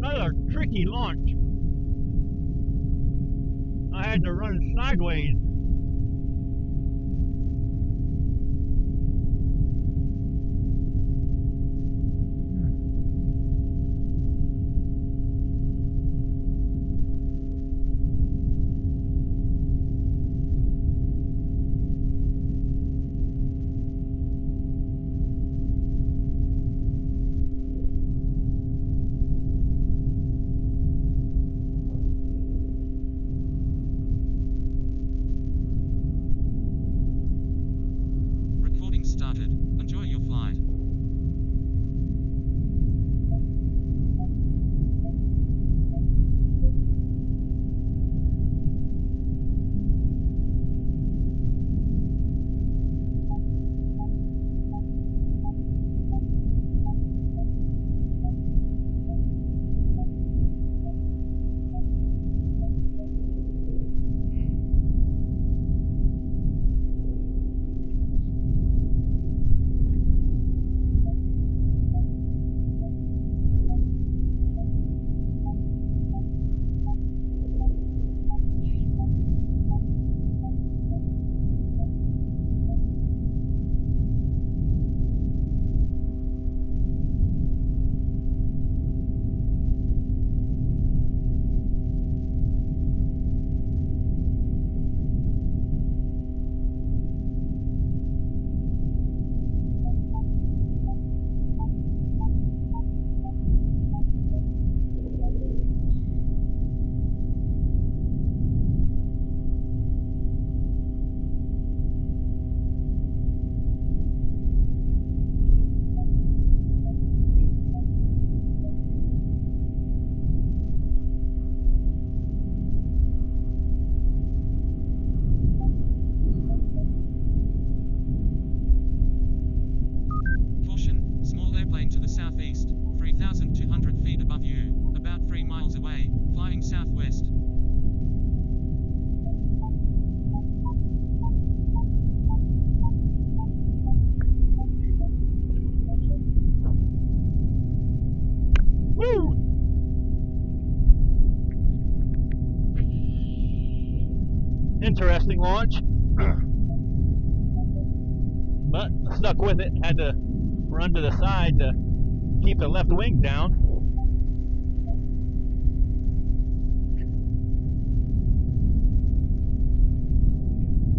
another tricky launch. I had to run sideways. Started. Enjoy your flight. To the southeast, 3,200 feet above you, about 3 miles away, flying southwest. Woo! Interesting launch, but stuck with it. Had to run to the side to keep the left wing down.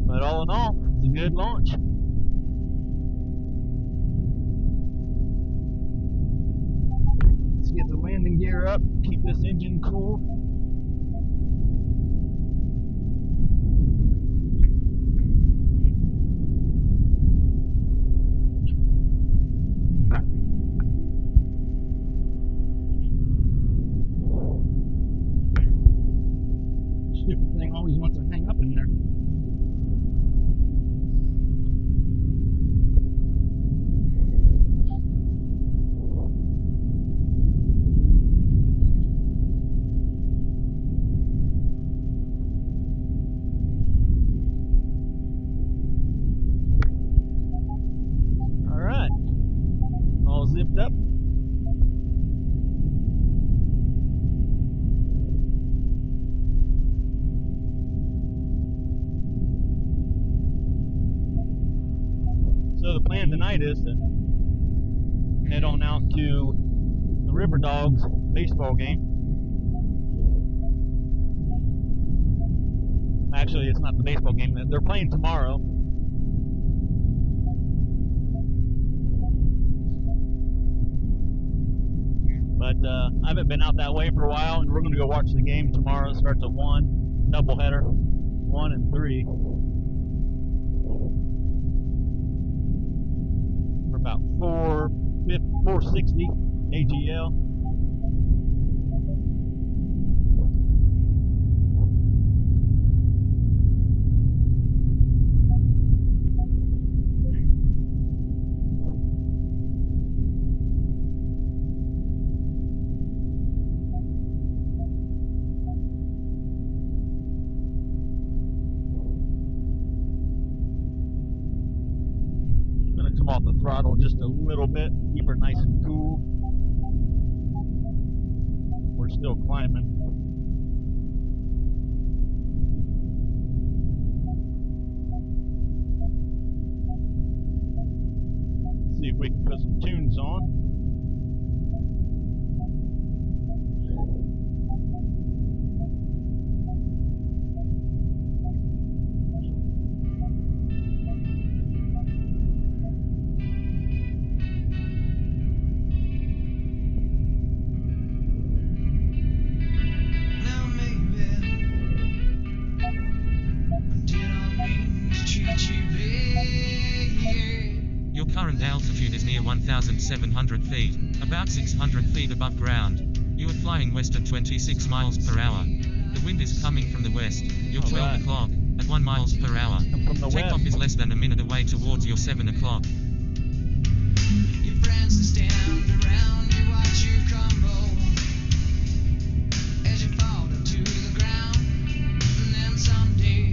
But all in all, it's a good launch. Let's get the landing gear up, keep this engine cool. Stupid thing always wants to hang up in there. Alright, all zipped up. So the plan tonight is to head on out to the River Dawgs baseball game. Actually, it's not the baseball game. They're playing tomorrow. But I haven't been out that way for a while, and we're going to go watch the game tomorrow. It starts at 1, doubleheader, 1 and 3. For about 460 AGL. Come off the throttle just a little bit, keep her nice and cool. we're still climbing. See if we can put some tunes on. Your current altitude is near 1,700 feet, about 600 feet above ground. You are flying west at 26 miles per hour. The wind is coming from the west. You're 12 o'clock, at 1 miles per hour. Takeoff is less than a minute away towards your 7 o'clock. Your friends stand around, you watch you crumble as you fall to the ground. And then someday,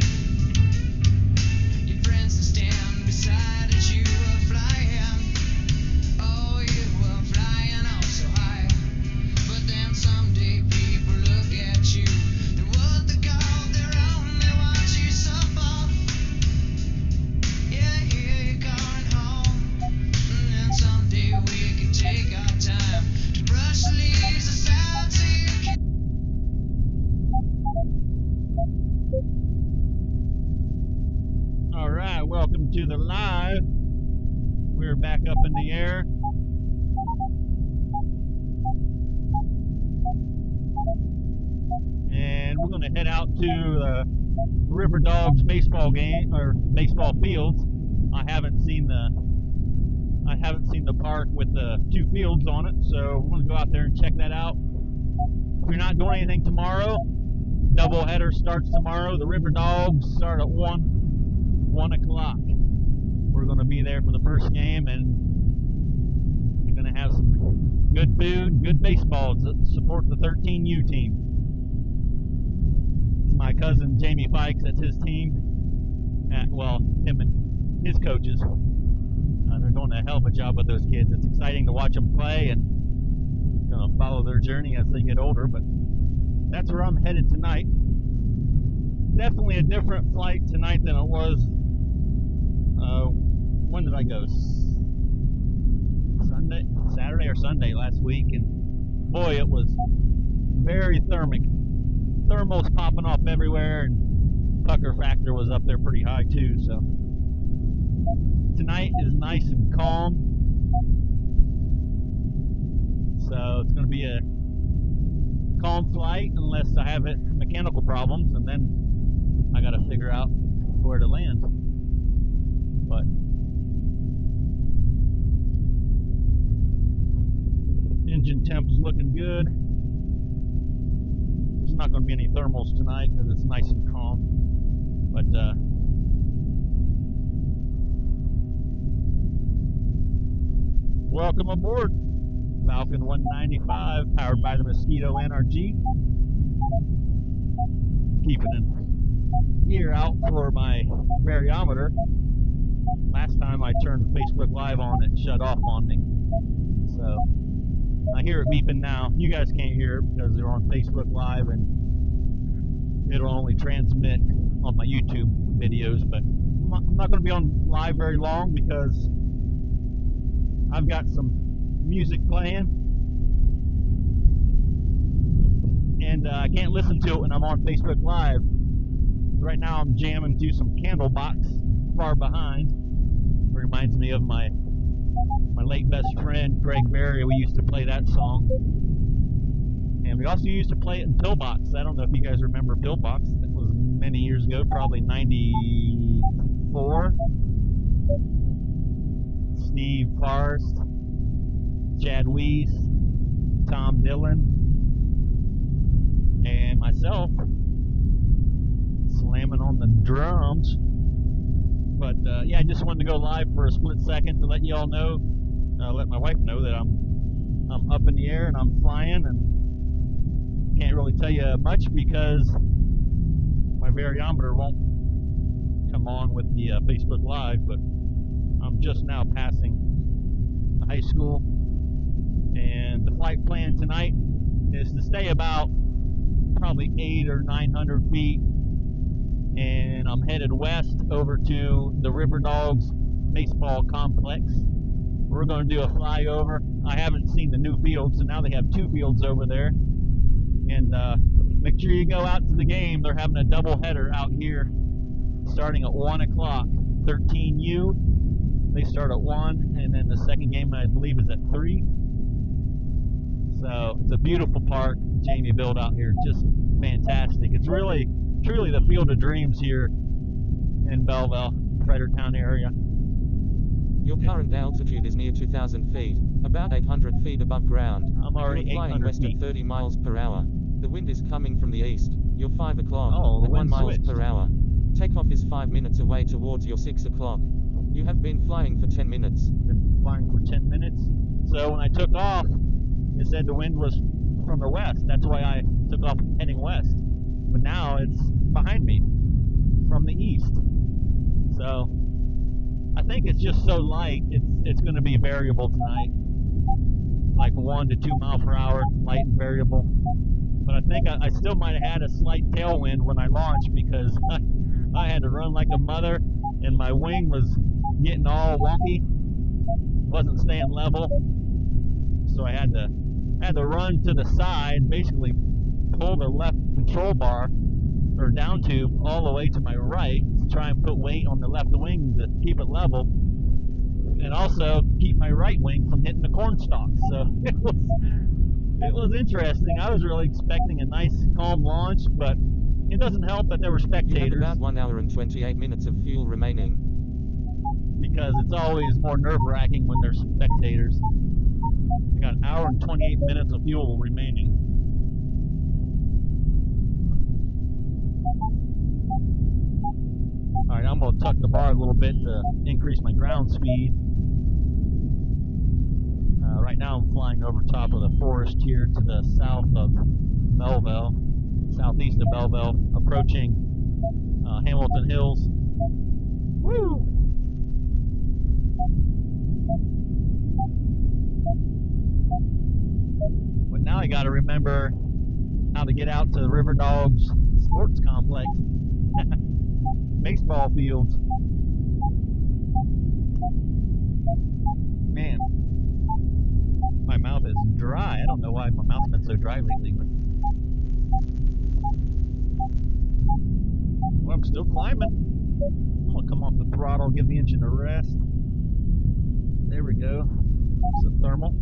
your friends stand beside as you were flying. Oh, you were flying oh so high. But then someday people look at you, and what they call their own, they watch you suffer. Yeah, here you're going home. And then someday we can take our time to brush the leaves aside so you can. All right, welcome to the live. We're back up in the air. And we're going to head out to the River Dawgs baseball game or baseball fields. I haven't seen the park with the 2 fields on it, so we're going to go out there and check that out. If you're not doing anything tomorrow, doubleheader starts tomorrow. The River Dawgs start at 1 o'clock. We're going to be there for the first game, and we're going to have some good food, good baseballs that support the 13U team. It's my cousin Jamie Fikes, that's his team. Him and his coaches. They're doing a hell of a job with those kids. It's exciting to watch them play, and I'm going to follow their journey as they get older, but that's where I'm headed tonight. Definitely a different flight tonight than it was, when did I go? Saturday or Sunday last week, and boy, it was very thermic. Thermals popping off everywhere, and pucker factor was up there pretty high too, so tonight is nice and calm, so it's going to be a calm flight unless I have mechanical problems, and then I got to figure out where to land. But engine temp's looking good. There's not going to be any thermals tonight because it's nice and calm, but welcome aboard. Falcon 195, powered by the Mosquito NRG. Keeping an ear out for my variometer. Last time I turned Facebook Live on, it shut off on me. So I hear it beeping now. You guys can't hear it because they're on Facebook Live, and it'll only transmit on my YouTube videos. But I'm not going to be on live very long because I've got some music playing, and I can't listen to it when I'm on Facebook Live. Right now I'm jamming to some Candlebox, Far Behind. It reminds me of my late best friend Greg Berry. We used to play that song, and we also used to play it in Pillbox. I don't know if you guys remember Pillbox. That was many years ago, probably 94. Steve Forrest, Chad Weiss, Tom Dillon, and myself slamming on the drums. But yeah, I just wanted to go live for a split second to let you all know, let my wife know that I'm up in the air and I'm flying, and can't really tell you much because my variometer won't come on with the Facebook Live. But I'm just now passing the high school, and the flight plan tonight is to stay about probably 800 or 900 feet, and I'm headed west over to the River Dawgs baseball complex. We're going to do a flyover. I haven't seen the new field, so now they have 2 fields over there. And make sure you go out to the game. They're having a doubleheader out here starting at 1 o'clock. 13U, they start at 1, and then the second game, I believe, is at 3. So it's a beautiful park Jamie built out here. Just fantastic. It's really, truly the field of dreams here in Belleville, Fredericktown area. Your current altitude is near 2,000 feet, about 800 feet above ground. I'm already You're flying 800 west feet. at 30 miles per hour. The wind is coming from the east. You're 5 o'clock Oh, the at 1 wind miles switched. per hour. Takeoff is 5 minutes away towards your 6 o'clock. You have been flying for 10 minutes. Been flying for 10 minutes. So when I took off, it said the wind was from the west. That's why I took off heading west. But now it's behind me from the east. So I think it's just so light, it's going to be variable tonight. Like 1 to 2 mile per hour, light and variable. But I think I still might have had a slight tailwind when I launched because I had to run like a mother and my wing was getting all wonky. Wasn't staying level. So I had to run to the side, basically pull the left control bar or down tube all the way to my right to try and put weight on the left wing to keep it level, and also keep my right wing from hitting the corn stalk. So it was interesting. I was really expecting a nice calm launch, but it doesn't help that there were You have spectators, about 1 hour and 28 minutes of fuel remaining. because it's always more nerve-wracking when there's spectators. I got an hour and 28 minutes of fuel remaining. Alright, I'm going to tuck the bar a little bit to increase my ground speed. Right now I'm flying over top of the forest here to the south of Belleville, southeast of Belleville, approaching Hamilton Hills. Woo! But now I got to remember how to get out to the River Dawgs Sports Complex. Baseball fields. Man, my mouth is dry. I don't know why my mouth's been so dry lately, but well, I'm still climbing. I'm gonna come off the throttle, give the engine a rest. There we go. Some thermal.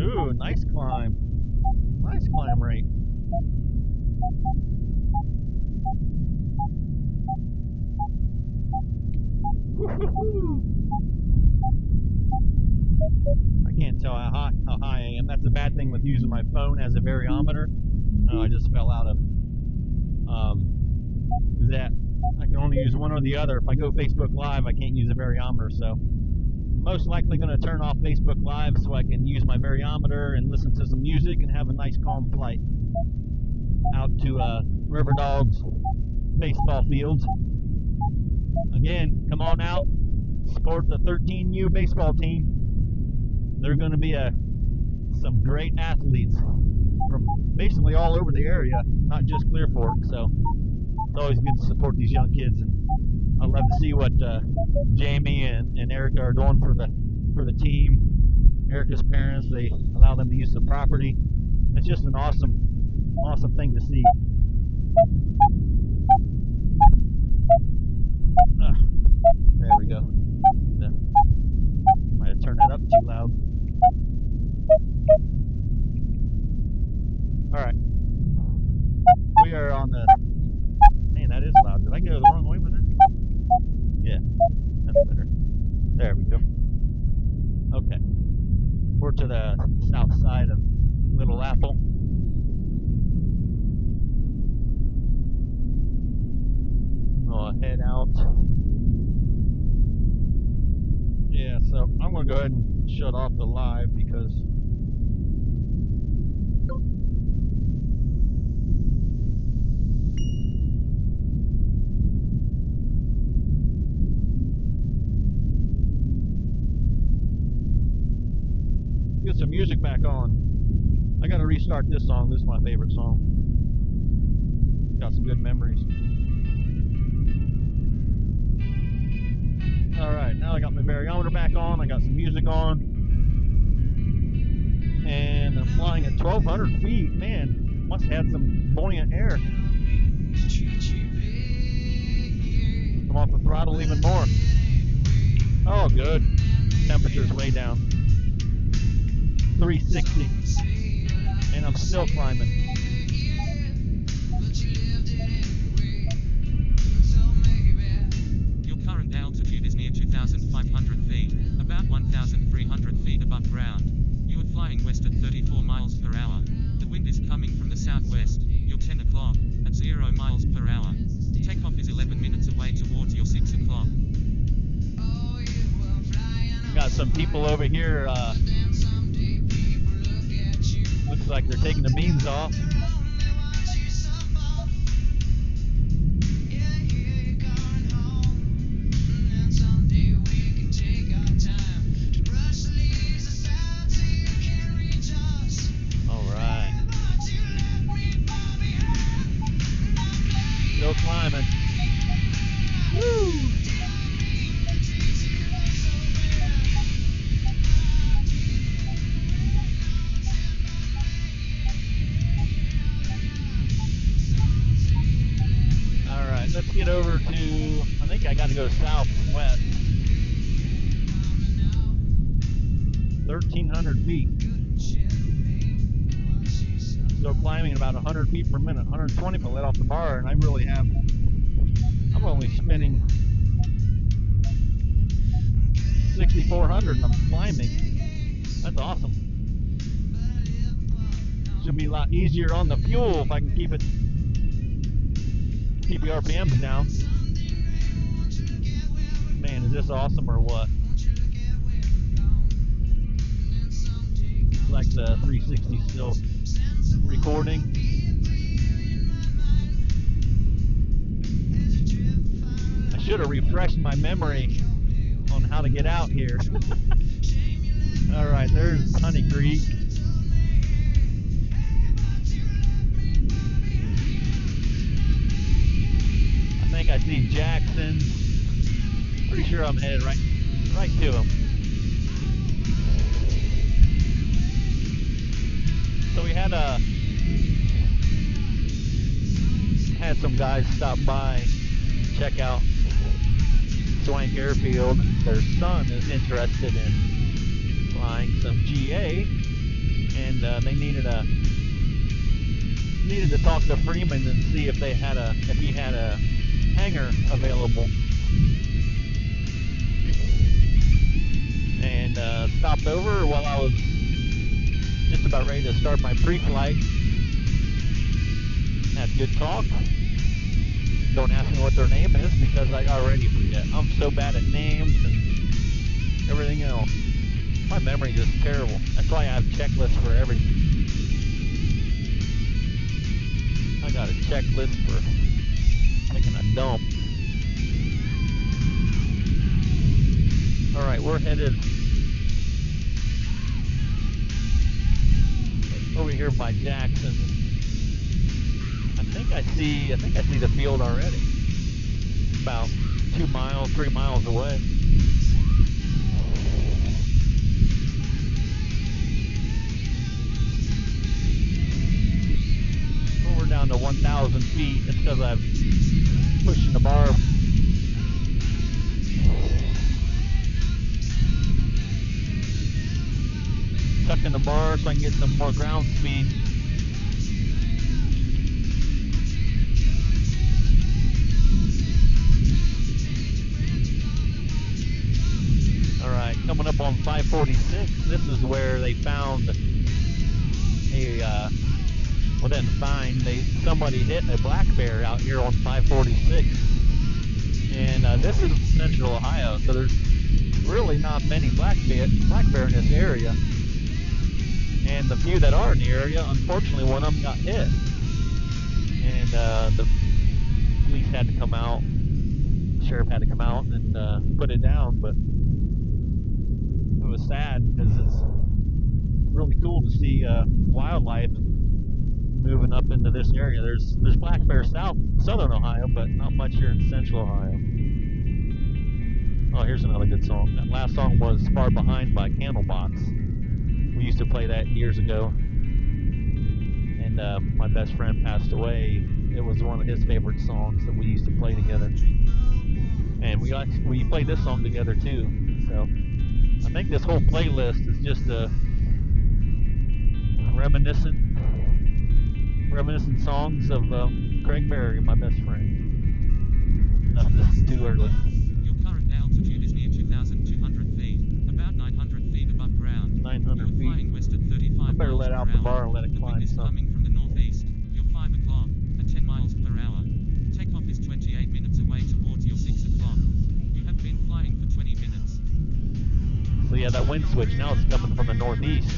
Ooh, nice climb. Nice climb rate. Woo-hoo-hoo. I can't tell how high I am. That's a bad thing with using my phone as a variometer. Oh, I just fell out of it. Is that I can only use one or the other. If I go Facebook Live, I can't use a variometer, so I'm most likely going to turn off Facebook Live so I can use my variometer and listen to some music and have a nice calm flight out to River Dawgs baseball fields. Again, come on out, support the 13U baseball team. They're going to be some great athletes from basically all over the area, not just Clear Fork. So it's always good to support these young kids, and I love to see what Jamie and Erica are doing for the team. Erica's parents, they allow them to use the property. It's just an awesome thing to see. There we go. Might have turned that up too loud. Alright. We are on the... Man, that is loud. Did I go the wrong way with it? Yeah, that's better. There we go. Okay. We're to the south side of Little Apple. I'll head out. Yeah, so I'm going to go ahead and shut off the live because get some music back on. I gotta restart this song. This is my favorite song. Got some good memories. Alright, now I got my variometer back on. I got some music on. And I'm flying at 1,200 feet. Man, must have had some buoyant air. Come off the throttle even more. Oh, good. Temperature's way down. 360. And I'm still climbing. Your current altitude is near 2,500 feet, about 1,300 feet above ground. You are flying west at 34 miles per hour. The wind is coming from the southwest. You're 10 o'clock, at 0 miles per hour. Takeoff is 11 minutes away towards your 6 o'clock. Got some people over here, looks like they're taking the beams off. Alright. Still climbing. Woo! Let's get over to, I think I got to go south and west. 1,300 feet. Still climbing at about 100 feet per minute, 120 if I let off the bar, and I really have, I'm only spinning 6,400 and I'm climbing. That's awesome. Should be a lot easier on the fuel if I can keep the RPMs down. Man, is this awesome or what? Looks like the 360 still recording. I should have refreshed my memory on how to get out here. Alright, there's Honey Creek. I see Jackson. Pretty sure I'm headed right to him. So we had some guys stop by, check out Swank Airfield. Their son is interested in flying some GA, and they needed to talk to Freeman and see if he had a hangar available, and stopped over while I was just about ready to start my pre-flight. Had a good talk. Don't ask me what their name is because I already forget. I'm so bad at names and everything else. My memory is terrible. That's why I have checklists for everything. I got a checklist for taking a dump. Alright, we're headed over here by Jackson. I think I see the field already. About 2 miles, 3 miles away. We're down to 1,000 feet. It's because I'm pushing the bar. Tucking the bar so I can get some more ground speed. Alright, coming up on 546. This is where they found somebody hit a black bear out here on 546. And this is central Ohio, so there's really not many black bear in this area. And the few that are in the area, unfortunately, one of them got hit. And the police had to come out, the sheriff had to come out and put it down. But it was sad because it's really cool to see wildlife moving up into this area. There's black bear southern Ohio, but not much here in central Ohio. Oh, here's another good song. That last song was Far Behind by Candlebox. We used to play that years ago, and my best friend passed away. It was one of his favorite songs that we used to play together, and we played this song together too. So I think this whole playlist is just a reminiscent songs of Craig Berry, my best friend. No, this is too early. Your current altitude is near 2,200 feet, about 900 feet above ground. 900 You're feet. flying west at 35 I better miles let per out the hour. bar and let it The climb wind is some. coming from the northeast. You're 5 o'clock at 10 miles per hour. Takeoff is 28 minutes away towards your 6 o'clock. You have been flying for 20 minutes. So yeah, that wind switch now is coming from the northeast.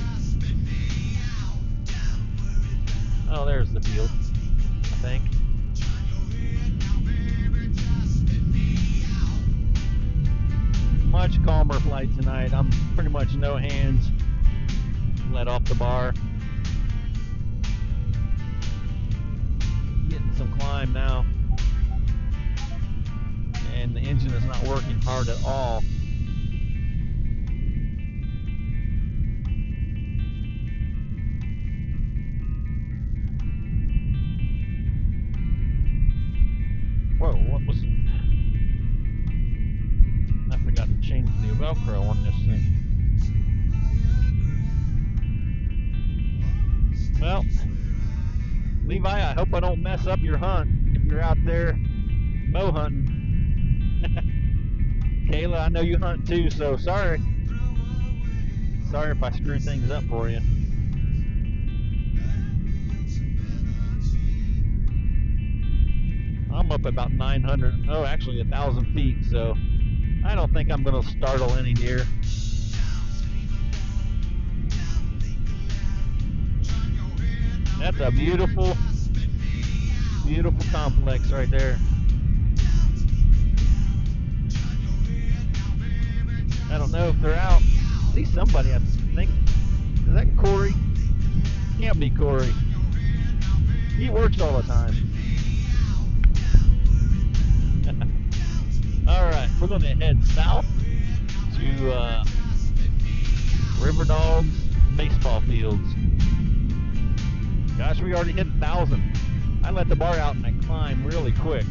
Oh, there's the field, I think. Much calmer flight tonight. I'm pretty much no hands. Let off the bar. Getting some climb now. And the engine is not working hard at all. Whoa, what was it? I forgot to change the Velcro on this thing. Well, Levi, I hope I don't mess up your hunt if you're out there bow hunting. Kayla, I know you hunt too, so sorry. Sorry if I screw things up for you. I'm up about 900, oh actually 1,000 feet, so I don't think I'm going to startle any deer. That's a beautiful, beautiful complex right there. I don't know if they're out. I see somebody, I think. Is that Corey? Can't be Corey. He works all the time. Alright, we're going to head south to River Dawgs baseball fields. Gosh, we already hit 1,000. I let the bar out and I climb really quick.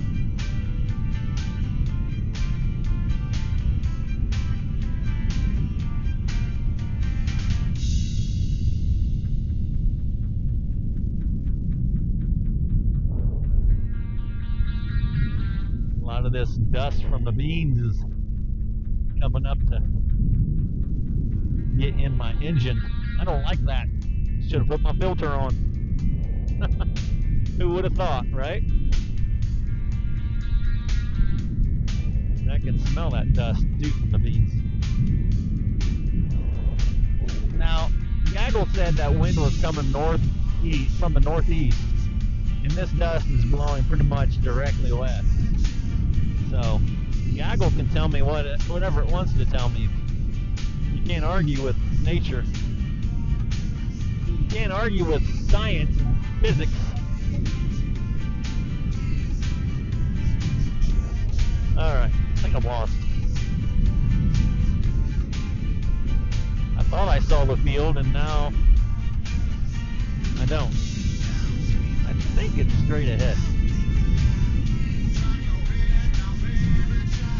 A lot of this dust from the beans is coming up to get in my engine. I don't like that. Should have put my filter on. Who would have thought, right? I can smell that dust too from the beans. Now, Gaggle said that wind was coming northeast, from the northeast, and this dust is blowing pretty much directly west. So, Gaggle can tell me whatever it wants to tell me. You can't argue with nature. You can't argue with science and physics. Alright, I think I'm lost. I thought I saw the field and now I don't. I think it's straight ahead.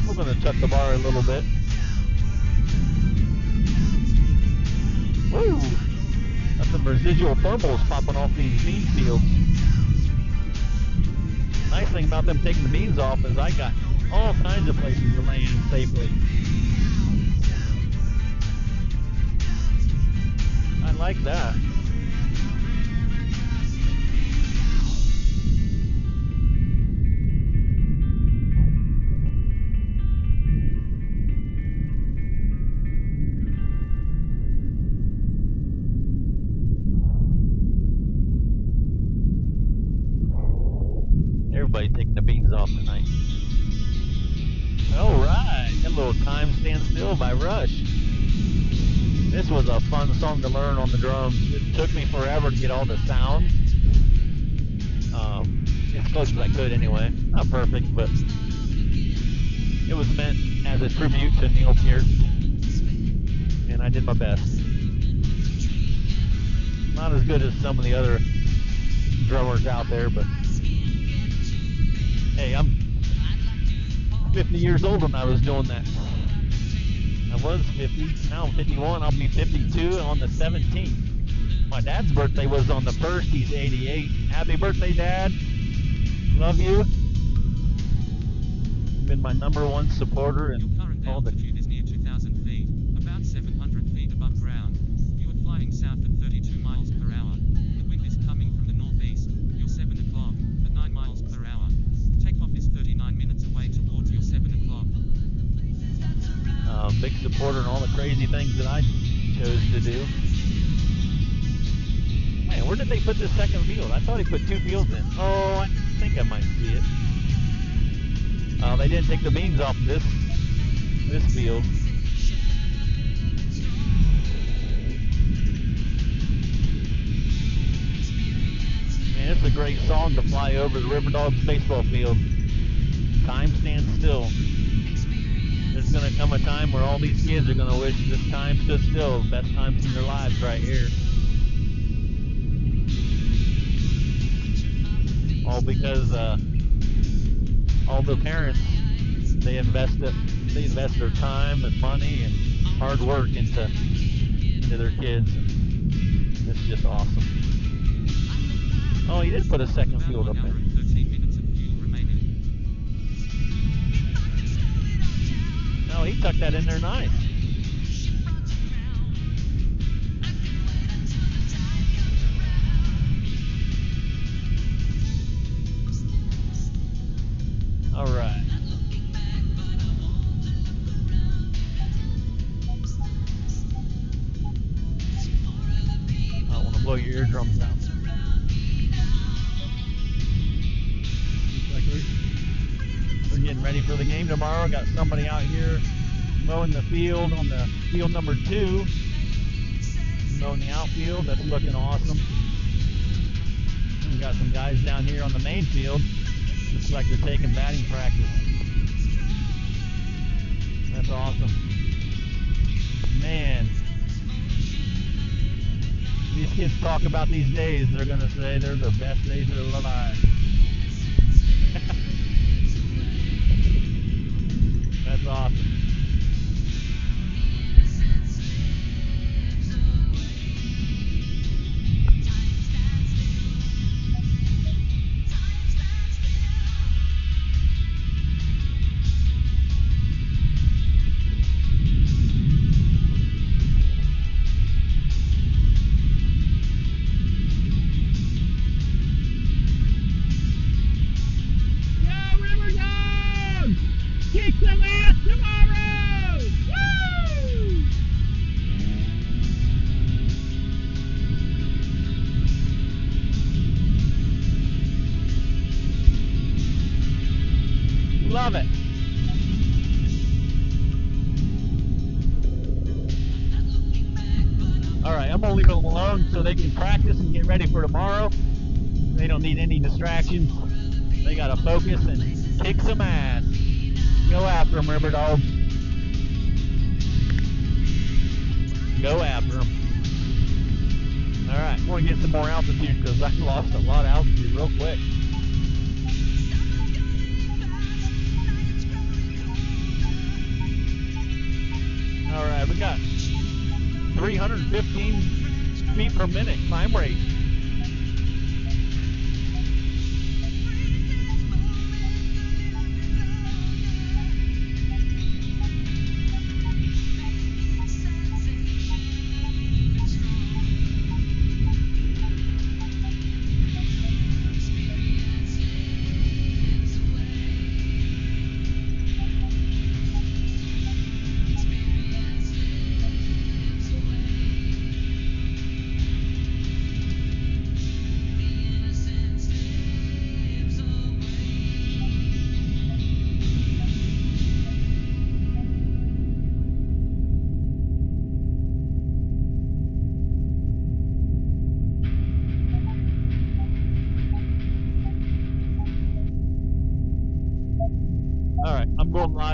We're going to tuck the bar a little bit. Woo! Got some residual thermals popping off these bean fields. Nice thing about them taking the beans off is I got all kinds of places to land safely. I like that. Everybody taking the beans off tonight. Alright, that little time stand still by Rush. This was a fun song to learn on the drums. It took me forever to get all the sounds. As close as I could anyway. Not perfect, but it was meant as a tribute to Neil Peart, and I did my best. Not as good as some of the other drummers out there, but hey, I'm 50 years old when I was doing that. I was 50, now I'm 51, I'll be 52 on the 17th. My dad's birthday was on the 1st, he's 88. Happy birthday, Dad. Love you. Been my #1 supporter and Your current all the... altitude is near 2,000 feet, about 700 feet above ground. You are flying south at 32 miles per hour. The wind is coming from the northeast. You're 7 o'clock, at 9 miles per hour. Takeoff is 39 minutes away towards your 7 o'clock. Big supporter in all the crazy things that I chose to do. Man, where did they put this second field? I thought he put 2 fields in. Oh, I think I might see it. They didn't take the beams off of this field. Man, it's a great song to fly over the River Dogs baseball field. Time stands still. There's going to come a time where all these kids are going to wish this time stood still. Best times in their lives right here. All because all the parents, they invest their time and money and hard work into their kids. It's just awesome. Oh, he did put a second field up there. No, he tucked that in there nice. All right. I don't want to blow your eardrums out. Looks like we're getting ready for the game tomorrow. Got somebody out here mowing the field on the field number 2. Mowing the outfield. That's looking awesome. We got some guys down here on the main field. Looks like they're taking batting practice. That's awesome. Man. These kids talk about these days, they're going to say they're the best days of their lives. That's awesome. Love it. Alright, I'm gonna leave them alone so they can practice and get ready for tomorrow. They don't need any distractions. They gotta focus and kick some ass. Go after them, River Dogs. Go after them. Alright, I'm gonna get some more altitude because I lost a lot of altitude real quick. Alright, we got 315 feet per minute climb rate.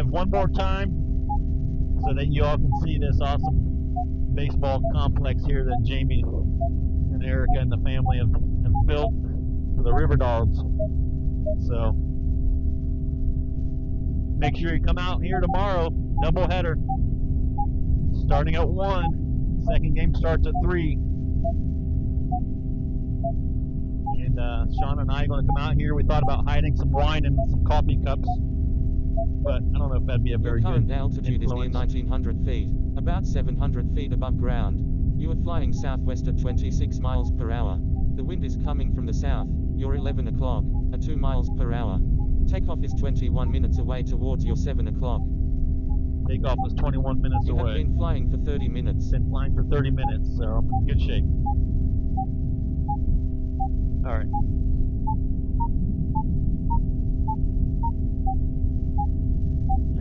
one more time so that you all can see this awesome baseball complex here that Jamie and Erica and the family have built for the River Dogs. So make sure you come out here tomorrow, doubleheader, starting at 1. Second game starts at 3. And Sean and I are going to come out here. We thought about hiding some wine in some coffee cups, but I don't know if that'd be a very Your current good altitude is near influence. 1900 feet, about 700 feet above ground. You are flying southwest at 26 miles per hour. The wind is coming from the south. You're 11 o'clock, at 2 miles per hour. Takeoff is 21 minutes away towards your 7 o'clock. Takeoff is 21 minutes You have away. been flying for 30 minutes. Been flying for 30 minutes, so I'm in good shape. All right.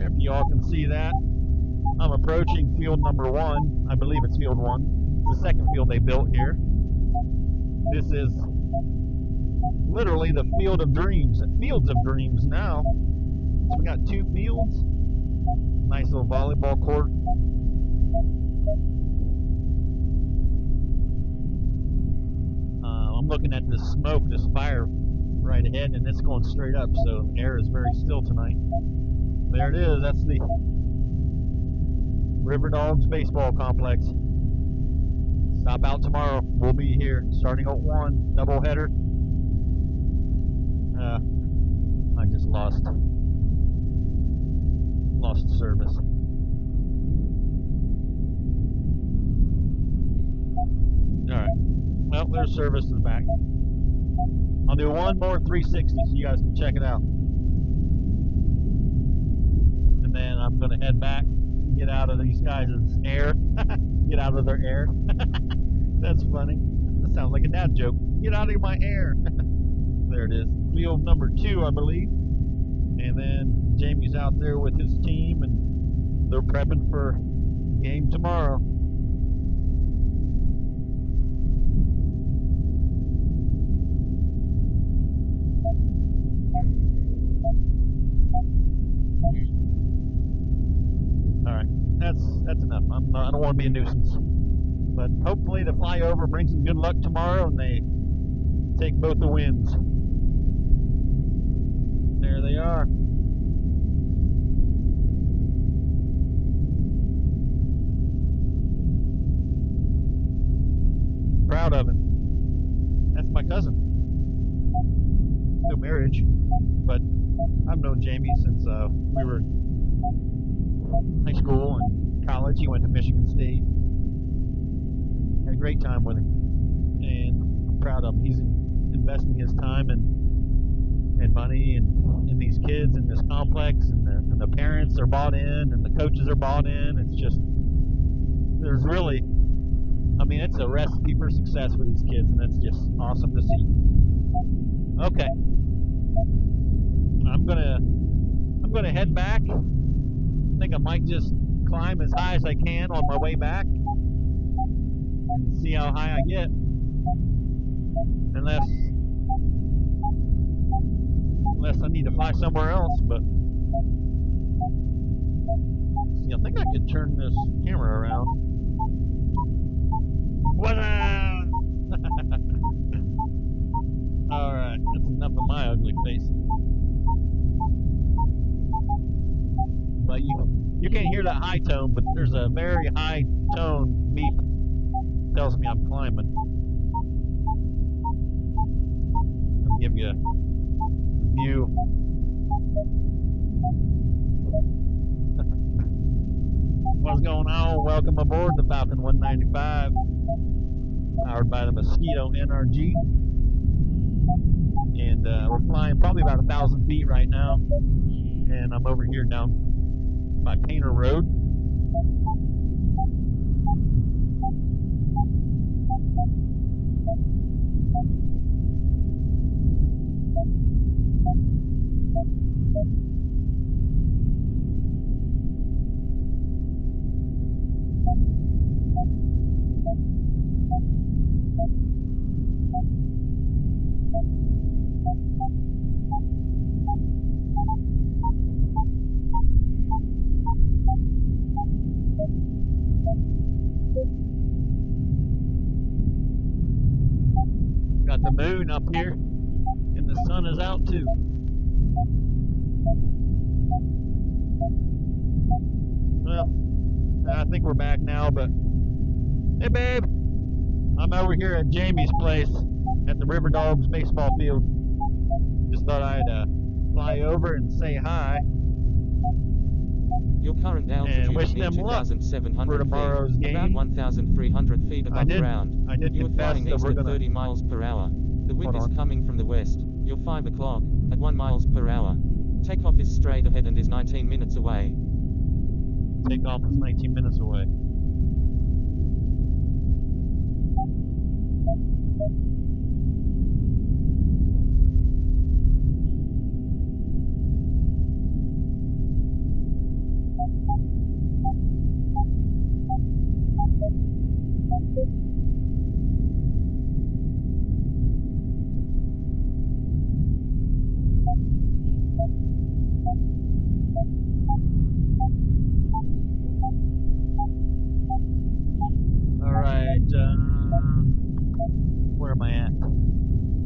If y'all can see that, I'm approaching field number 1. I believe it's field 1. It's the second field they built here. This is literally the field of dreams. Fields of dreams now. So we got 2 fields. Nice little volleyball court. I'm looking at this smoke, this fire right ahead, and it's going straight up, so the air is very still tonight. There it is. That's the River Dogs baseball complex. Stop out tomorrow. We'll be here starting at 1, doubleheader. I just lost service. Alright. Well, their service is back. I'll do one more 360 so you guys can check it out. And then I'm going to head back, get out of these guys' air. Get out of their air. That's funny. That sounds like a dad joke. Get out of my air. There it is. Field number 2, I believe. And then Jamie's out there with his team, and they're prepping for game tomorrow. All right, that's enough. I don't want to be a nuisance. But hopefully the flyover brings some good luck tomorrow, and they take both the wins. There they are. Proud of him. That's my cousin. No marriage, but I've known Jamie since we were in high school and college. He went to Michigan State. Had a great time with him, and I'm proud of him. He's investing his time and money in these kids in this complex, and the parents are bought in, and the coaches are bought in. It's just, there's really, I mean, it's a recipe for success for these kids, and that's just awesome to see. Okay, I'm gonna head back. I think I might just climb as high as I can on my way back and see how high I get, unless I need to fly somewhere else. But see, I think I could turn this camera around. Alright, that's enough of my ugly face. But you can't hear that high tone, but there's a very high tone beep. Tells me I'm climbing. I'll give you a view. What's going on? Welcome aboard the Falcon 195, powered by the Mosquito NRG. And we're flying probably about 1,000 feet right now. And I'm over here down by Painter Road. Got the moon up here, and the sun is out too. Well, I think we're back now, but hey babe, I'm over here at Jamie's place at the River Dogs baseball field. Just thought I'd fly over and say hi. Your current altitude And wish is them luck 2,700 for tomorrow's feet, game. about 1,300 feet above ground. I did You are confess flying that east we're at gonna 30 miles per hour. The wind Hold is on. coming from the west. You're 5 o'clock, at 1 miles per hour. Takeoff is straight ahead and is 19 minutes away. take off. It's 19 minutes away. Alright, where am I at?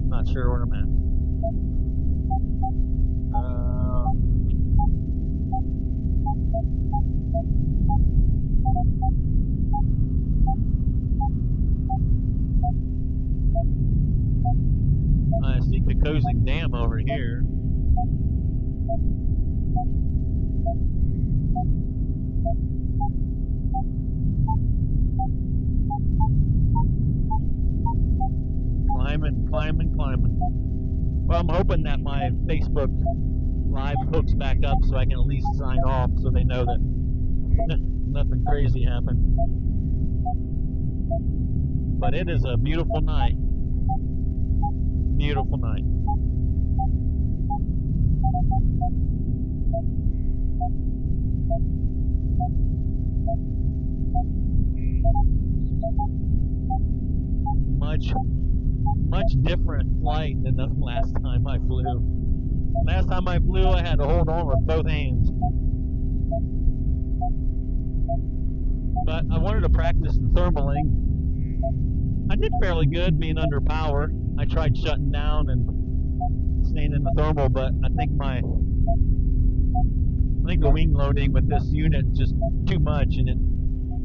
Not sure where I'm at. I see Cocosing Dam over here. Climbing. Well, I'm hoping that my Facebook Live hooks back up so I can at least sign off so they know that nothing crazy happened. But it is a beautiful night. Beautiful night. Much different flight than the last time I flew. Last time I flew, I had to hold on with both hands. But I wanted to practice the thermaling. I did fairly good being under power. I tried shutting down and staying in the thermal, but I think the wing loading with this unit is just too much, and it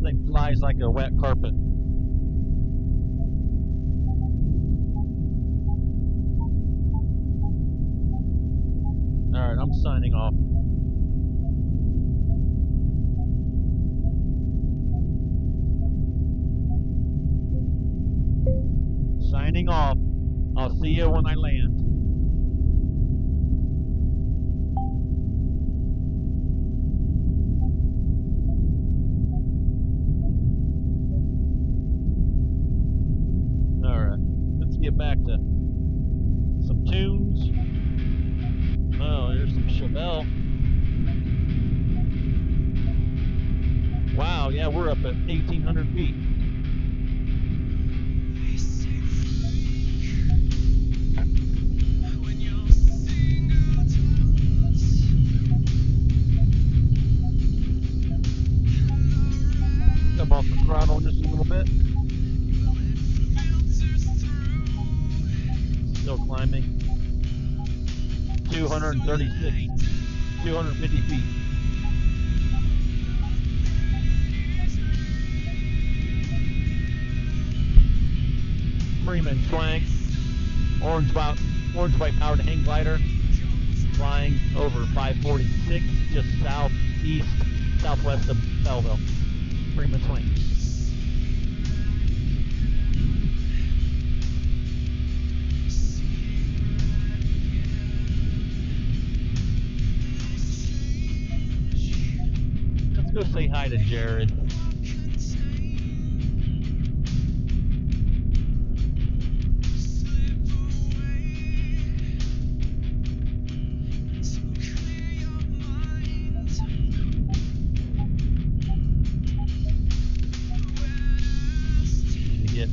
thing flies like a wet carpet. Alright, I'm signing off. Signing off. I'll see you when I land. Alright, let's get back to some tunes. Oh, there's some Chevelle. Wow, yeah, we're up at 1,800 feet. Come off the throttle just a little bit. Still climbing. 250 feet. Freeman Swank, orange white powered hang glider, flying over 546, just southwest of Belleville. Freeman Swank. Let's go say hi to Jared. Get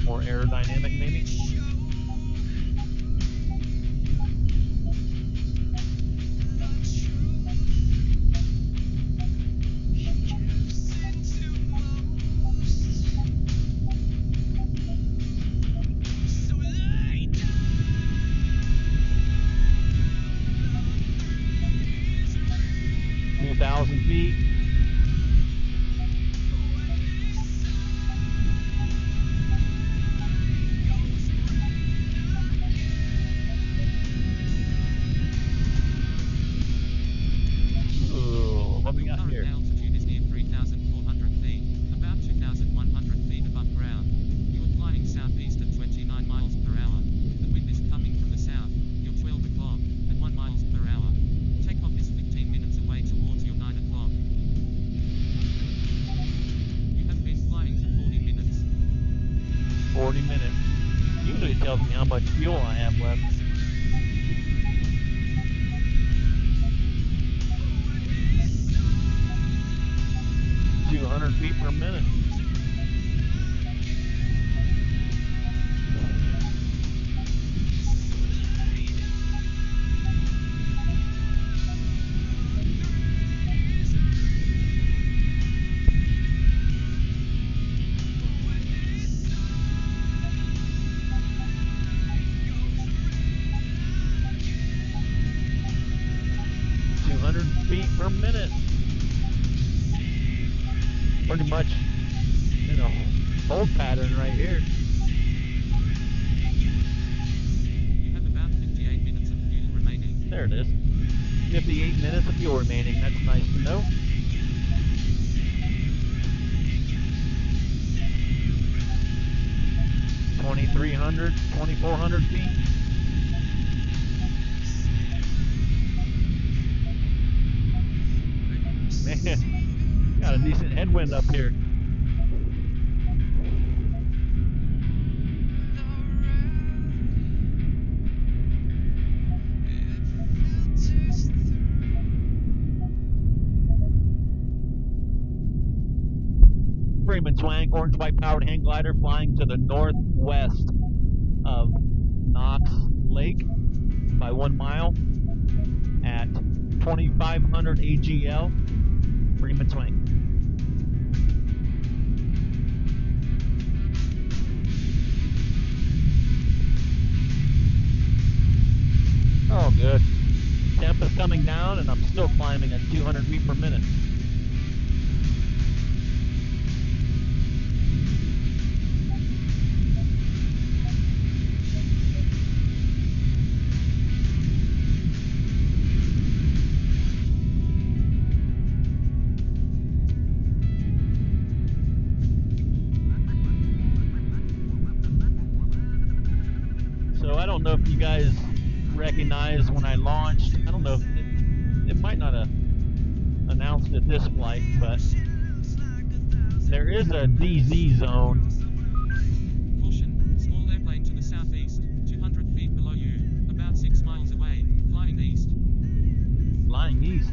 more aerodynamic maybe. 30 minutes. Usually it tells me how much fuel I have left. 200 feet per minute. Feet per minute. Pretty much, you know, hold pattern right here. You have about 58 minutes of fuel remaining. There it is. 58 minutes of fuel remaining. That's nice to know. $2,300, 2,400 feet. Man, got a decent headwind up here. Freeman Twang, orange white powered hang glider flying to the northwest of Knox Lake by 1 mile at 2,500 AGL. Freeman Twang. Oh, good. Temp is coming down, and I'm still climbing at 200 feet per minute. I don't know if you guys recognize when I launched. I don't know if it might not have announced it this flight, but there is a DZ zone. Caution, small airplane to the southeast, 200 feet below you, about 6 miles away, flying east. Flying east.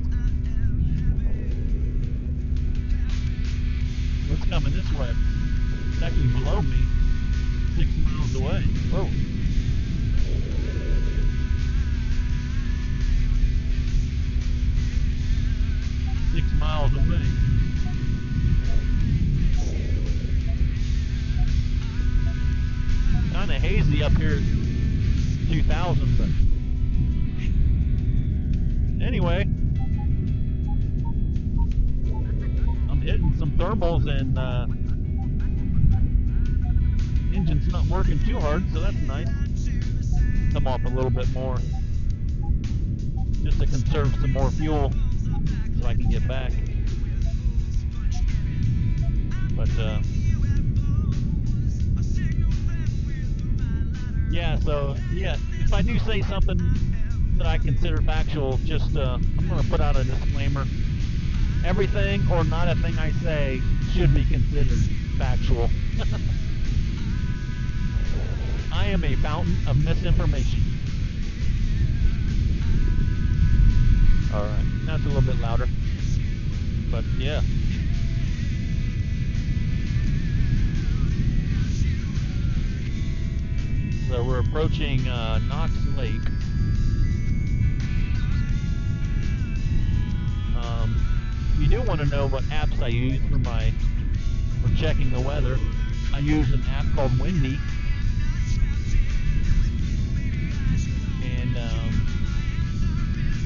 What's coming this way? It's actually below me, 6 miles away. Whoa. Miles away. Kind of hazy up here at 2,000, but anyway, I'm hitting some thermals and engine's not working too hard, so that's nice. Come off a little bit more just to conserve some more fuel so I can get back. But yeah, so yeah, if I do say something that I consider factual, just I'm going to put out a disclaimer. Everything or not a thing I say should be considered factual. I am a fountain of misinformation. Alright, that's a little bit louder. But yeah. So we're approaching Knox Lake. You do want to know what apps I use for checking the weather. I use an app called Windy. And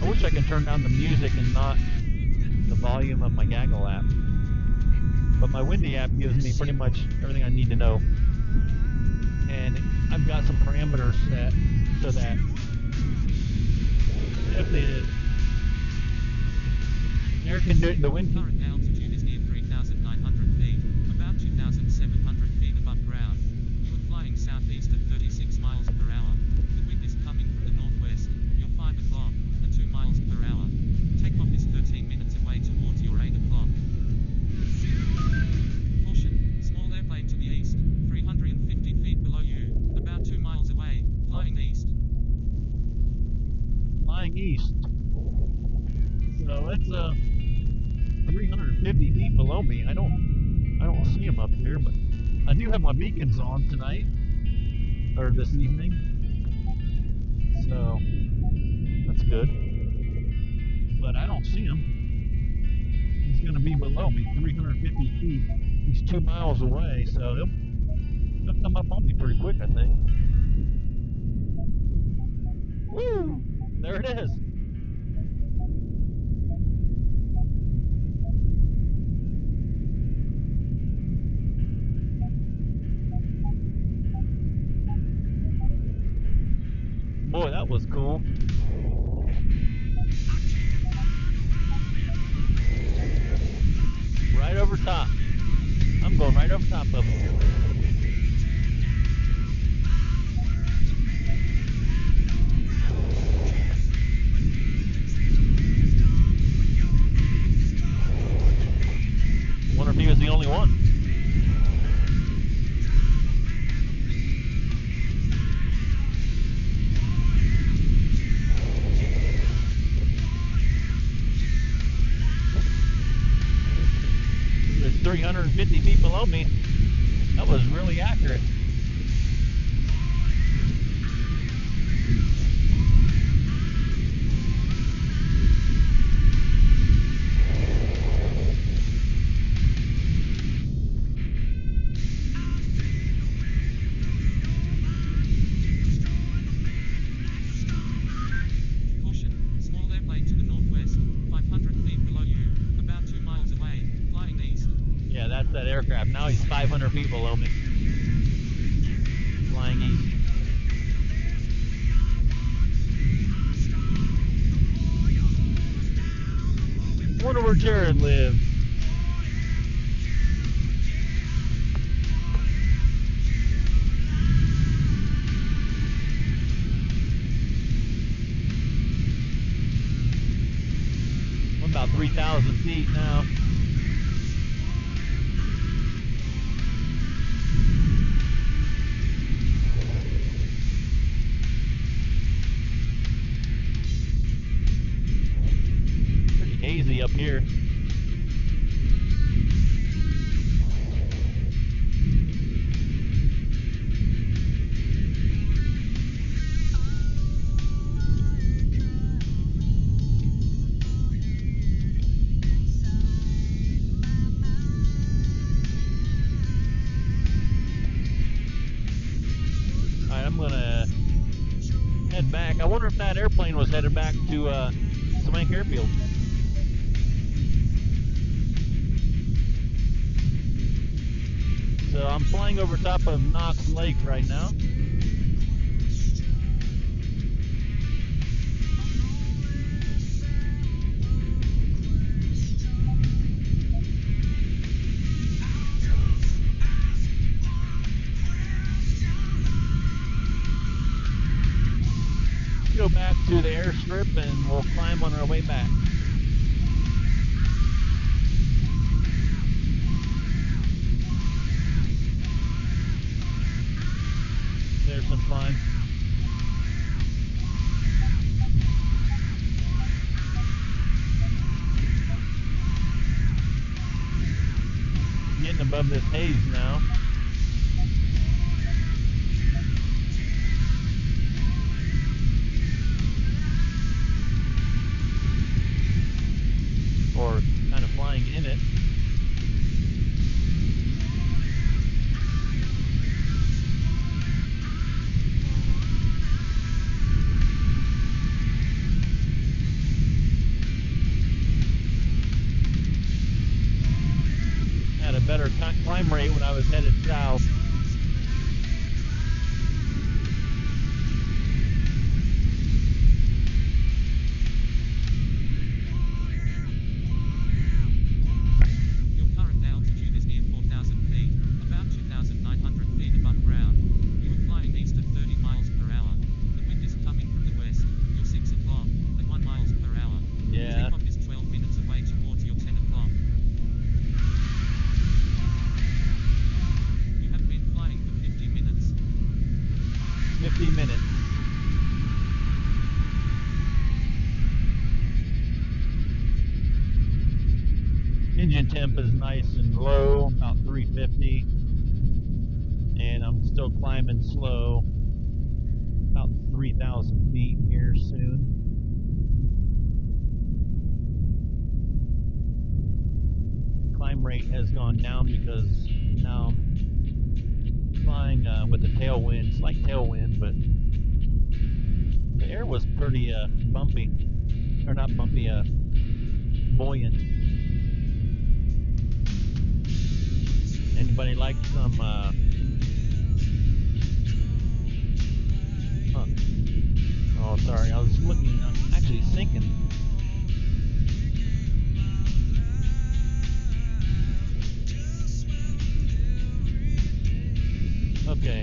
I wish I could turn down the music and not the volume of my Gaggle app. But my Windy app gives me pretty much everything I need to know. And I've got some parameters set so that if the wind Current altitude is near 3,900 feet, about 2,700 feet above ground. You are flying southeast at 36 miles per hour. The wind is coming from the northwest. You're 5 o'clock at 2 miles per hour. Takeoff is 13 minutes away towards your 8 o'clock. Caution, small airplane to the east, 350 feet below 50 feet below me. I don't see them up here, but I do have my beacons on tonight or this evening, so that's good. But I don't see him. He's going to be below me, 350 feet. He's 2 miles away, so he'll come up on me pretty quick, I think. Woo! There it is. Boy, that was cool. Right over top. I'm going right over top of him. Wonder if he was the only one. He was 350 feet below me. That was really accurate. Caution, small airplane to the northwest, 500 feet below you, about 2 miles away, flying east. Yeah, that's that aircraft. Now he's 500 feet below me. Flying east. Wonder where Jared lives. I'm about 3,000 feet now. Pretty hazy up here. Alright, I'm gonna head back. I wonder if that airplane was headed back to Swank Airfield. So I'm flying over top of Knox Lake right now. Go back to the airstrip and we'll climb on our way back. There's some climb. Getting above this haze now. Or kind of flying in it. Had a better climb rate when I was headed south. Your current altitude is near 4,000 feet, about 2,900 feet above ground. You are flying east at 30 miles per hour. The wind is coming from the west. You're 6 o'clock, at 1 miles per hour. Yeah. Takeoff is 12 minutes away towards your 10 o'clock. You have been ground temp is nice and low, about 350. And I'm still climbing slow, about 3,000 feet here soon. Climb rate has gone down because now I'm flying with a tailwind, slight tailwind, but the air was pretty bumpy, or not bumpy, buoyant. Anybody like some oh, sorry, I was looking, I'm actually sinking. Okay.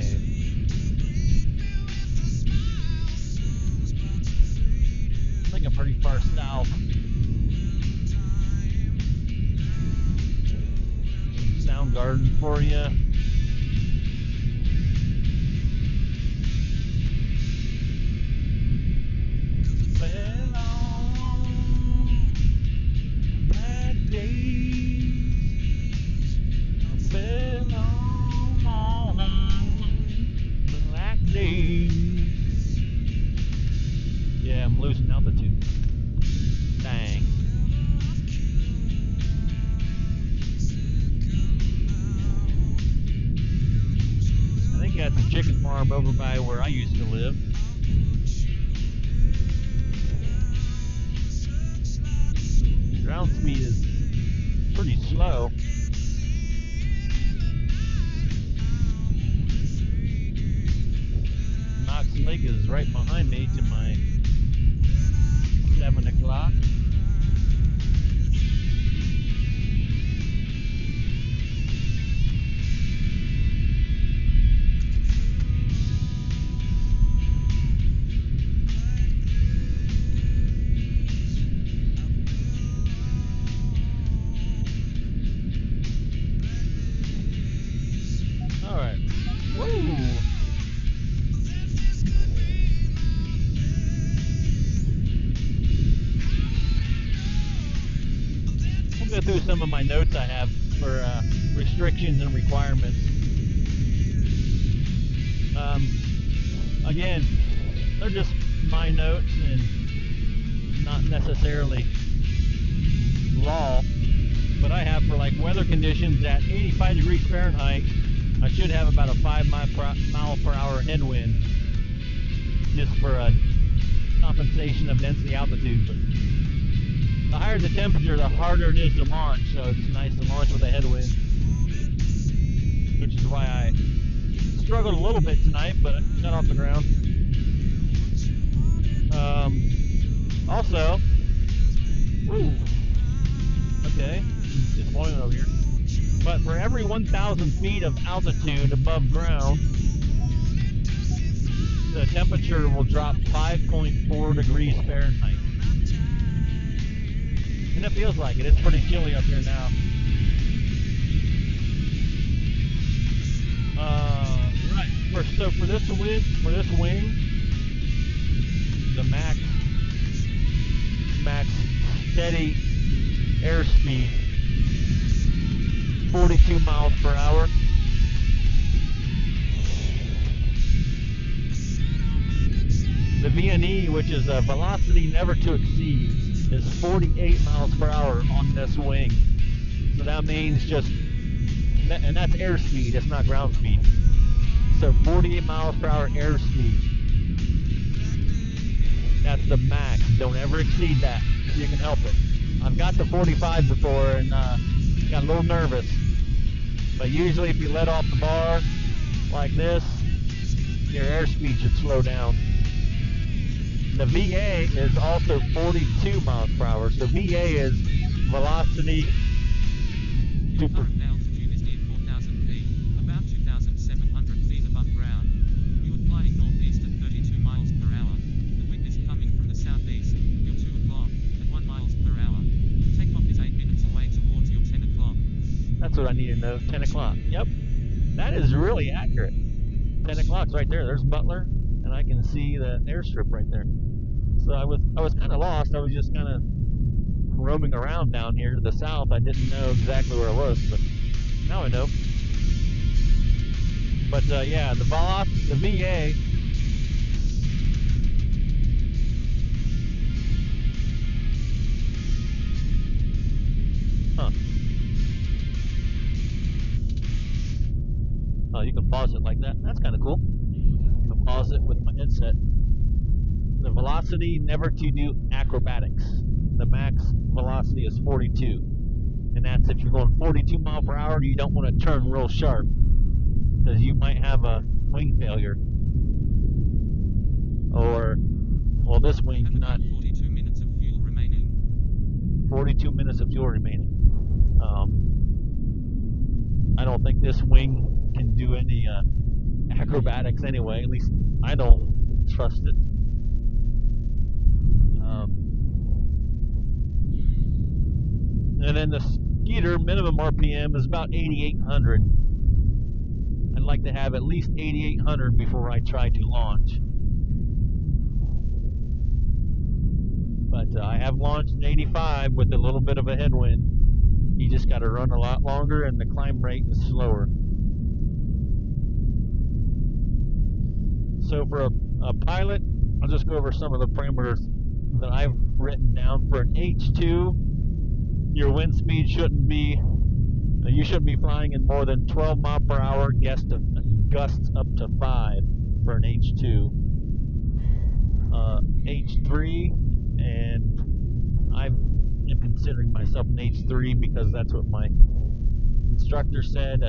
I think I'm pretty far south. Some Soundgarden for you. Yeah, I'm losing altitude. Dang. I think that's a chicken farm over by where I used to live. Ground speed is pretty slow. Knox Lake is right behind me to my 7 o'clock. Alright. Woo! I'll go through some of my notes I have for restrictions and requirements. Again, they're just my notes and not necessarily law, but I have for like weather conditions at 85 degrees Fahrenheit, I should have about a 5 mile per hour headwind, just for a compensation of density altitude. But the higher the temperature, the harder it is to launch, so it's nice to launch with a headwind, which is why I struggled a little bit tonight, but I got off the ground. Also, woo, okay, just blowing over here. But for every 1,000 feet of altitude above ground, the temperature will drop 5.4 degrees Fahrenheit. And it feels like it. It's pretty chilly up here now. Right. So for this wing, the max steady airspeed, 42 miles per hour. The VNE, which is a velocity never to exceed, is 48 miles per hour on this wing. So that means and that's airspeed, it's not ground speed. So 48 miles per hour airspeed. That's the max. Don't ever exceed that if you can help it. I've got the 45 before and got a little nervous. But usually if you let off the bar like this, your airspeed should slow down. The VA is also 42 miles per hour. So VA is velocity to Current altitude is near 4,000 feet, about 2,700 feet above ground. You are flying northeast at 32 miles per hour. The wind is coming from the southeast. You're 2 o'clock at 1 miles per hour. Takeoff is 8 minutes away towards your 10 o'clock. That's what I need to know. 10 o'clock. Yep. That is really accurate. 10 o'clock's right there. There's Butler, and I can see the airstrip right there. So I was kind of lost. I was just kind of roaming around down here to the south. I didn't know exactly where I was, but now I know. But yeah, the VA. Huh. Oh, you can pause it like that. That's kind of cool. I'm gonna pause it with my headset. The velocity, never to do acrobatics. The max velocity is 42. And that's if you're going 42 mile per hour, you don't want to turn real sharp, because you might have a wing failure. Or, well, this wing cannot. 42 minutes of fuel remaining. 42 minutes of fuel remaining. I don't think this wing can do any acrobatics anyway. At least I don't trust it. And then the Skeeter minimum RPM is about 8,800. I'd like to have at least 8,800 before I try to launch. But I have launched in 85 with a little bit of a headwind. You just got to run a lot longer, and the climb rate is slower. So for a pilot, I'll just go over some of the parameters that I've written down. For an H2, your wind speed you shouldn't be flying in more than 12 mile per hour, gusts up to 5 for an H2. H3, and I am considering myself an H3 because that's what my instructor said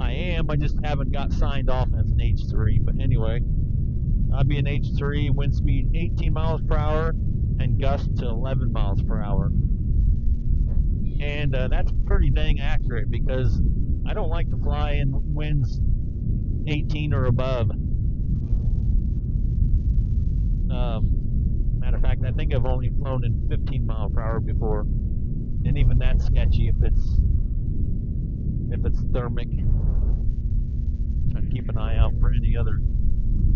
I am. I just haven't got signed off as an H3. But anyway, I'd be an H3, wind speed 18 miles per hour and gust to 11 miles per hour. And that's pretty dang accurate, because I don't like to fly in winds 18 or above. Matter of fact, I think I've only flown in 15 mile per hour before, and even that's sketchy if it's thermic. Trying to keep an eye out for any other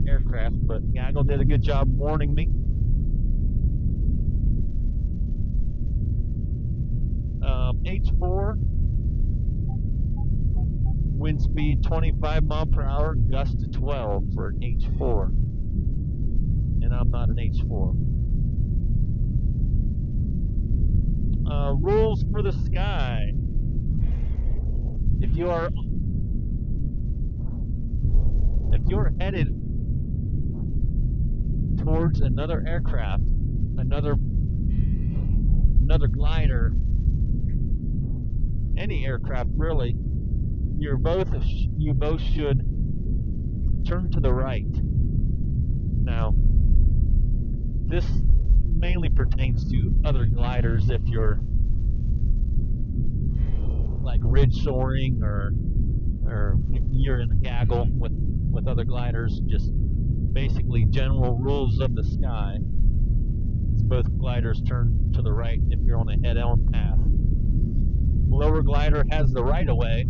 aircraft, but Gaggle did a good job warning me. H4, wind speed 25 mile per hour, gust to 12 for an H4, and I'm not an H4. Rules for the sky. If you're headed towards another aircraft, another glider, any aircraft really, you both should turn to the right. Now, this mainly pertains to other gliders. If you're like ridge soaring, or you're in a gaggle with other gliders, just basically general rules of the sky. Both gliders turn to the right if you're on a head-on path. Lower glider has the right of way,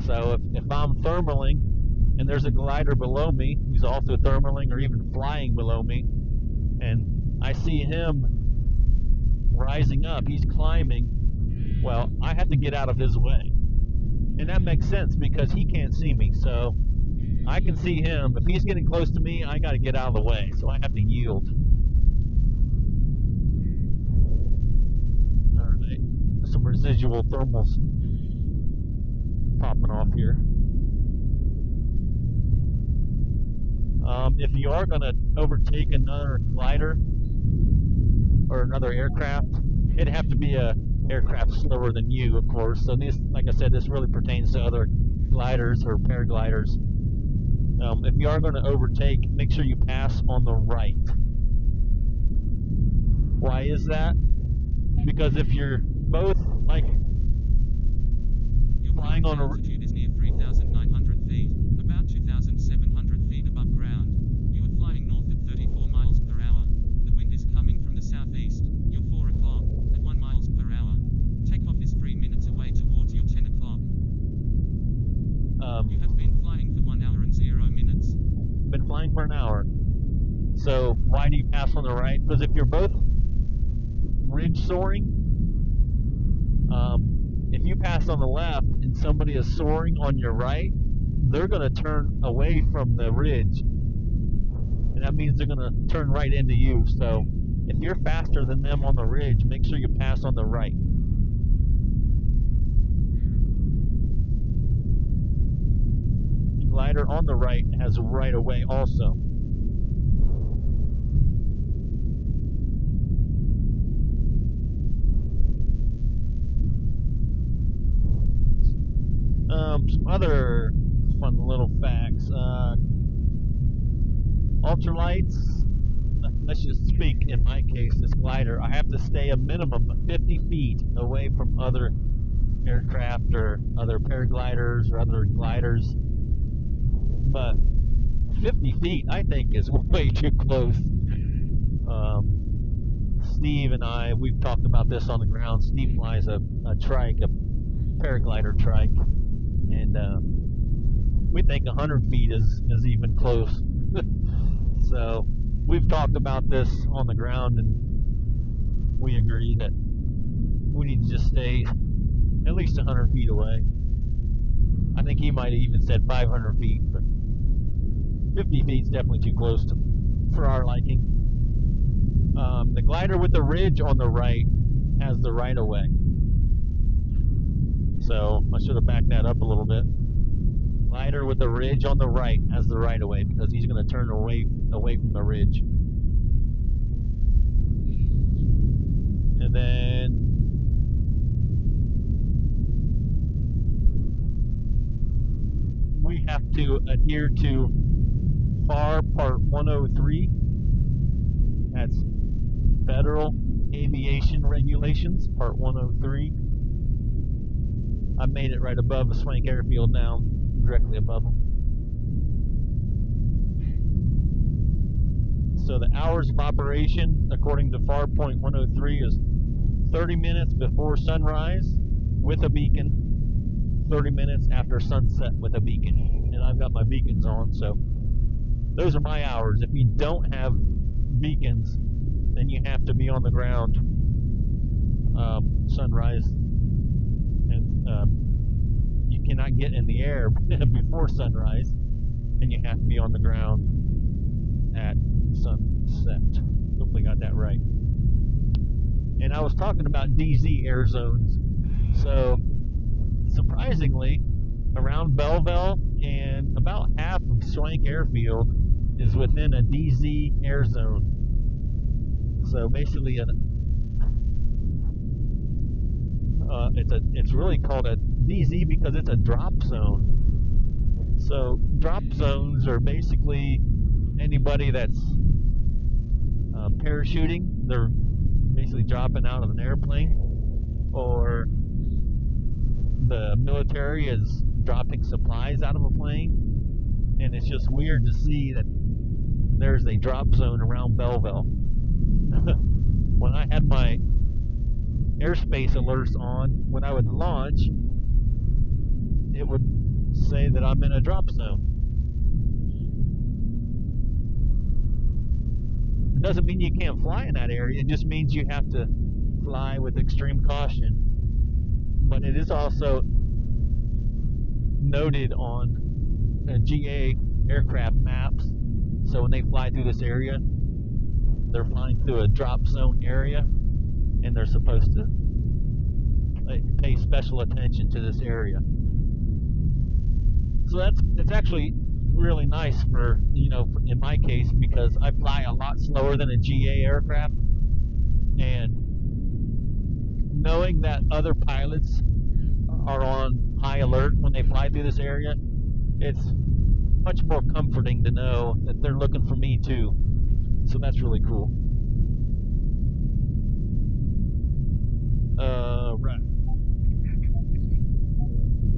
so if I'm thermaling and there's a glider below me who's also thermaling or even flying below me, and I see him rising up, he's climbing, well, I have to get out of his way. And that makes sense because he can't see me, so I can see him. If he's getting close to me, I got to get out of the way, so I have to yield. Alright, some residual thermals popping off here. If you are going to overtake another glider or another aircraft, it'd have to be a aircraft slower than you, of course. So this, like I said, this really pertains to other gliders or paragliders. If you are going to overtake, make sure you pass on the right. Why is that? Because if you're both like flying on a altitude is near 3,900 feet, about 2,700 feet above ground. You are flying north at 34 miles per hour. The wind is coming from the southeast. You're 4 o'clock at 1 miles per hour. Takeoff is 3 minutes away towards your 10 o'clock. You have been flying for 1 hour and 0 minutes. Been flying for an hour. So why do you pass on the right? Because if you're both ridge soaring. If you pass on the left and somebody is soaring on your right, they're going to turn away from the ridge. And that means they're going to turn right into you. So if you're faster than them on the ridge, make sure you pass on the right. The glider on the right has right of way also. Some other fun little facts. Ultralights, let's just speak in my case, this glider, I have to stay a minimum of 50 feet away from other aircraft or other paragliders or other gliders. But 50 feet, I think, is way too close. Steve and I, we've talked about this on the ground. Steve flies a trike, a paraglider trike, and we think 100 feet is even close. So we've talked about this on the ground, and we agree that we need to just stay at least 100 feet away. I think he might have even said 500 feet, but 50 feet is definitely too close for our liking. The glider with the ridge on the right has the right of way. So I should have backed that up a little bit. Glider with the ridge on the right has the right of way because he's going to turn away from the ridge. And then we have to adhere to FAR Part 103. That's Federal Aviation Regulations, Part 103. I made it right above the Swank Airfield now, directly above them. So the hours of operation, according to FAR Point 103, is 30 minutes before sunrise with a beacon, 30 minutes after sunset with a beacon. And I've got my beacons on, so those are my hours. If you don't have beacons, then you have to be on the ground sunrise, and you cannot get in the air before sunrise, and you have to be on the ground at sunset. Hopefully got that right. And I was talking about DZ air zones. So surprisingly, around Belleville and about half of Swank Airfield is within a DZ air zone. So basically, it's really called a DZ because it's a drop zone. So drop zones are basically anybody that's parachuting. They're basically dropping out of an airplane, or the military is dropping supplies out of a plane. And it's just weird to see that there's a drop zone around Belleville. When I had my airspace alerts on, when I would launch, it would say that I'm in a drop zone. It doesn't mean you can't fly in that area, it just means you have to fly with extreme caution. But it is also noted on GA aircraft maps, so when they fly through this area, they're flying through a drop zone area, and they're supposed to pay special attention to this area. So it's actually really nice for, in my case, because I fly a lot slower than a GA aircraft, and knowing that other pilots are on high alert when they fly through this area, it's much more comforting to know that they're looking for me too. So that's really cool. Right.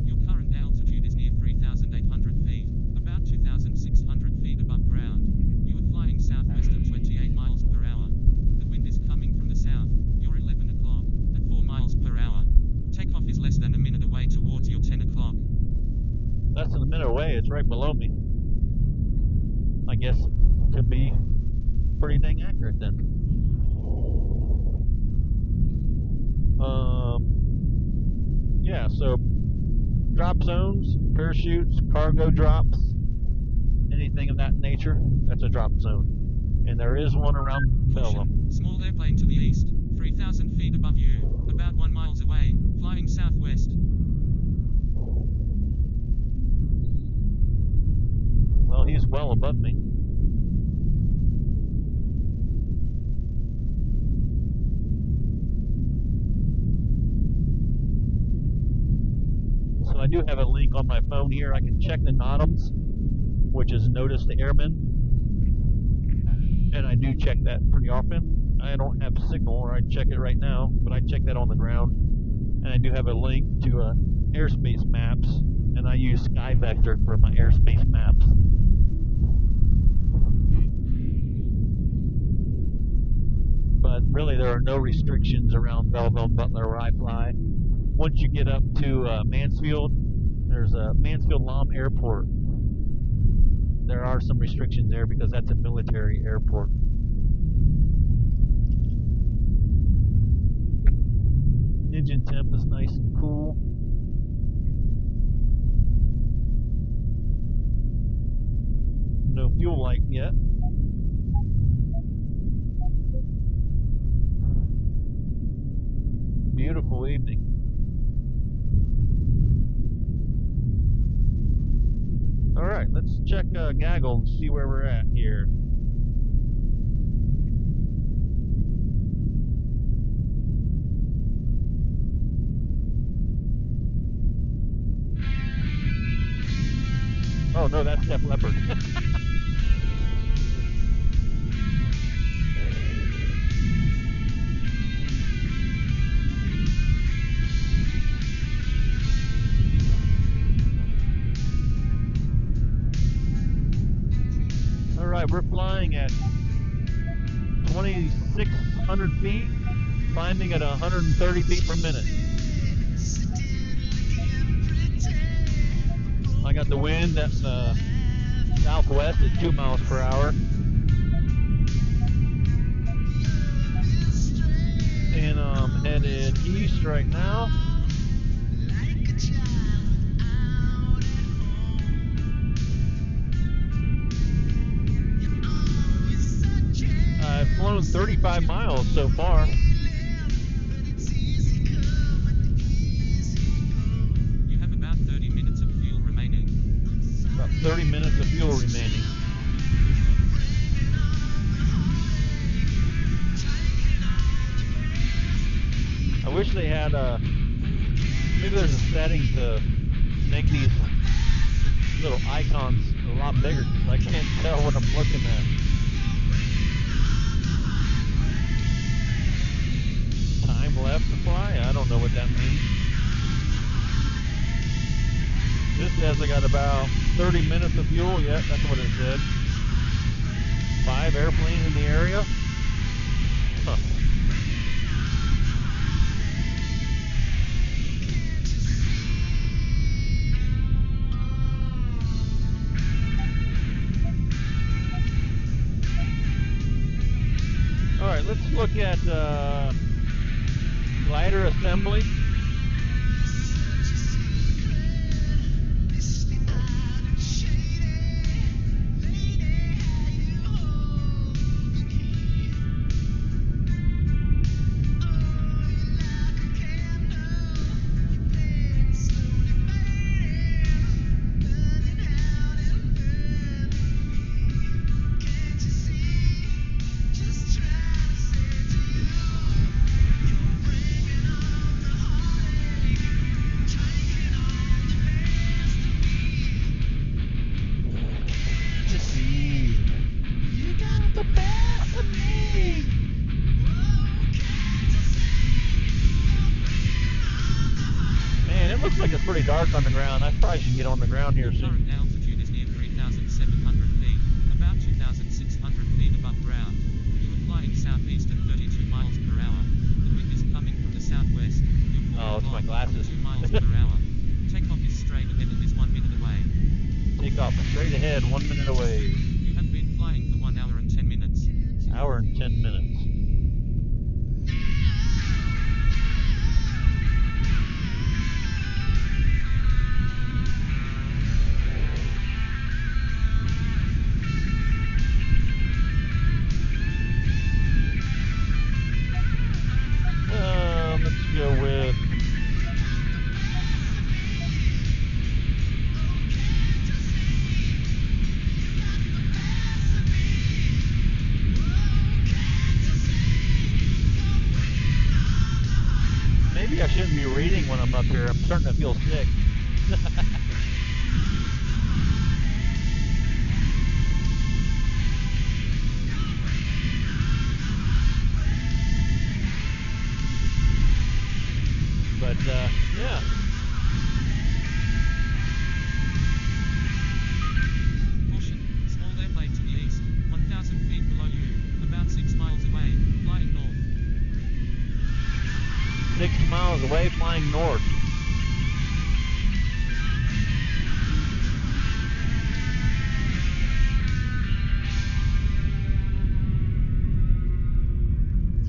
Your current altitude is near 3,800 feet, about 2,600 feet above ground. You are flying southwest at 28 miles per hour. The wind is coming from the south. You're 11 o'clock, at 4 miles per hour. Takeoff is less than a minute away towards your 10 o'clock. Less than a minute away, it's right below me. I guess it could be pretty dang accurate then. Yeah, so drop zones, parachutes, cargo drops, anything of that nature, that's a drop zone. And there is one around Belleville. Small airplane to the east, 3,000 feet above you, about 1 mile away, flying southwest. Well, he's well above me. So I do have a link on my phone here. I can check the NOTAMs, which is Notice to Airmen. And I do check that pretty often. I don't have signal, or I check it right now, but I check that on the ground. And I do have a link to airspace maps, and I use SkyVector for my airspace maps. But really, there are no restrictions around Belleville and Butler where I fly. Once you get up to Mansfield, there's a Mansfield-Lam Airport. There are some restrictions there because that's a military airport. Engine temp is nice and cool. No fuel light yet. Beautiful evening. Alright, let's check Gaggle and see where we're at here. Oh no, that's Def Leppard. Alright, we're flying at 2,600 feet, climbing at 130 feet per minute. I got the wind at southwest at 2 miles per hour. And I'm headed east right now. I've flown 35 miles so far. You have about 30 minutes of fuel remaining. About 30 minutes of fuel remaining. I wish they had maybe there's a setting to make these little icons a lot bigger, because I can't tell what I'm looking at. Time left to fly? I don't know what that means. This says I got about 30 minutes of fuel yet. That's what it said. 5 airplanes in the area. Huh. Alright, let's look at glider assembly. Pretty dark on the ground. I probably should get on the ground here soon. Current altitude is near 3,700 feet, about 2,600 feet above ground. You are flying southeast at 32 miles per hour. The wind is coming from the southwest. Oh, it's my glasses. 2 miles per hour. Takeoff is straight ahead and is 1 minute away. Take off straight ahead, 1 minute away. You have been flying for 1 hour and 10 minutes. Hour and 10 minutes. I'm starting to feel sick. But yeah. Caution, small airplane to the east, 1,000 feet below you, about 6 miles away, flying north. 6 miles away, flying north.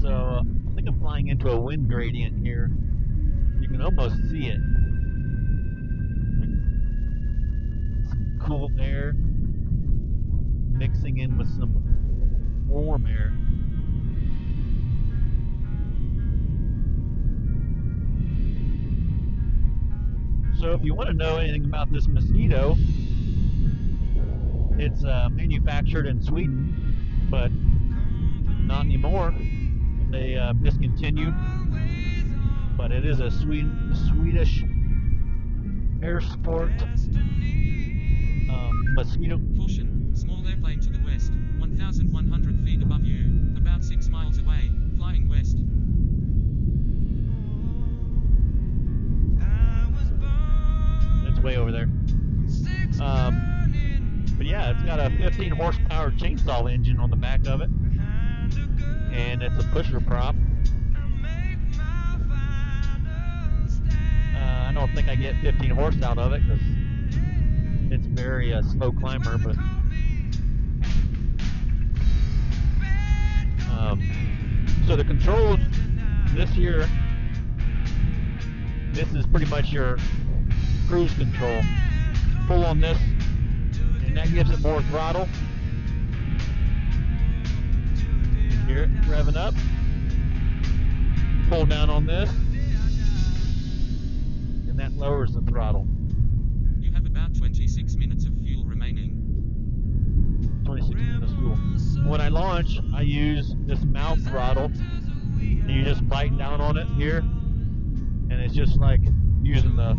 So I think I'm flying into a wind gradient here. You can almost see it. Some cool air mixing in with some warm air. So if you want to know anything about this mosquito, it's manufactured in Sweden, but not anymore. They discontinued, but it is a Swedish air sport mosquito. Caution, small airplane to the west, 1,100 feet above you, about 6 miles away, flying west. It's way over there. But yeah, it's got a 15 horsepower chainsaw engine on the back of it, and it's a pusher prop. I don't think I get 15 horse out of it because it's very slow climber, but so the controls this year, this is pretty much your cruise control. Pull on this and that gives it more throttle. You hear it revving up. Pull down on this and that lowers the throttle. You have about 26 minutes of fuel remaining. 26 minutes fuel. When I launch, I use this mouth throttle, and you just bite down on it here, and it's just like using the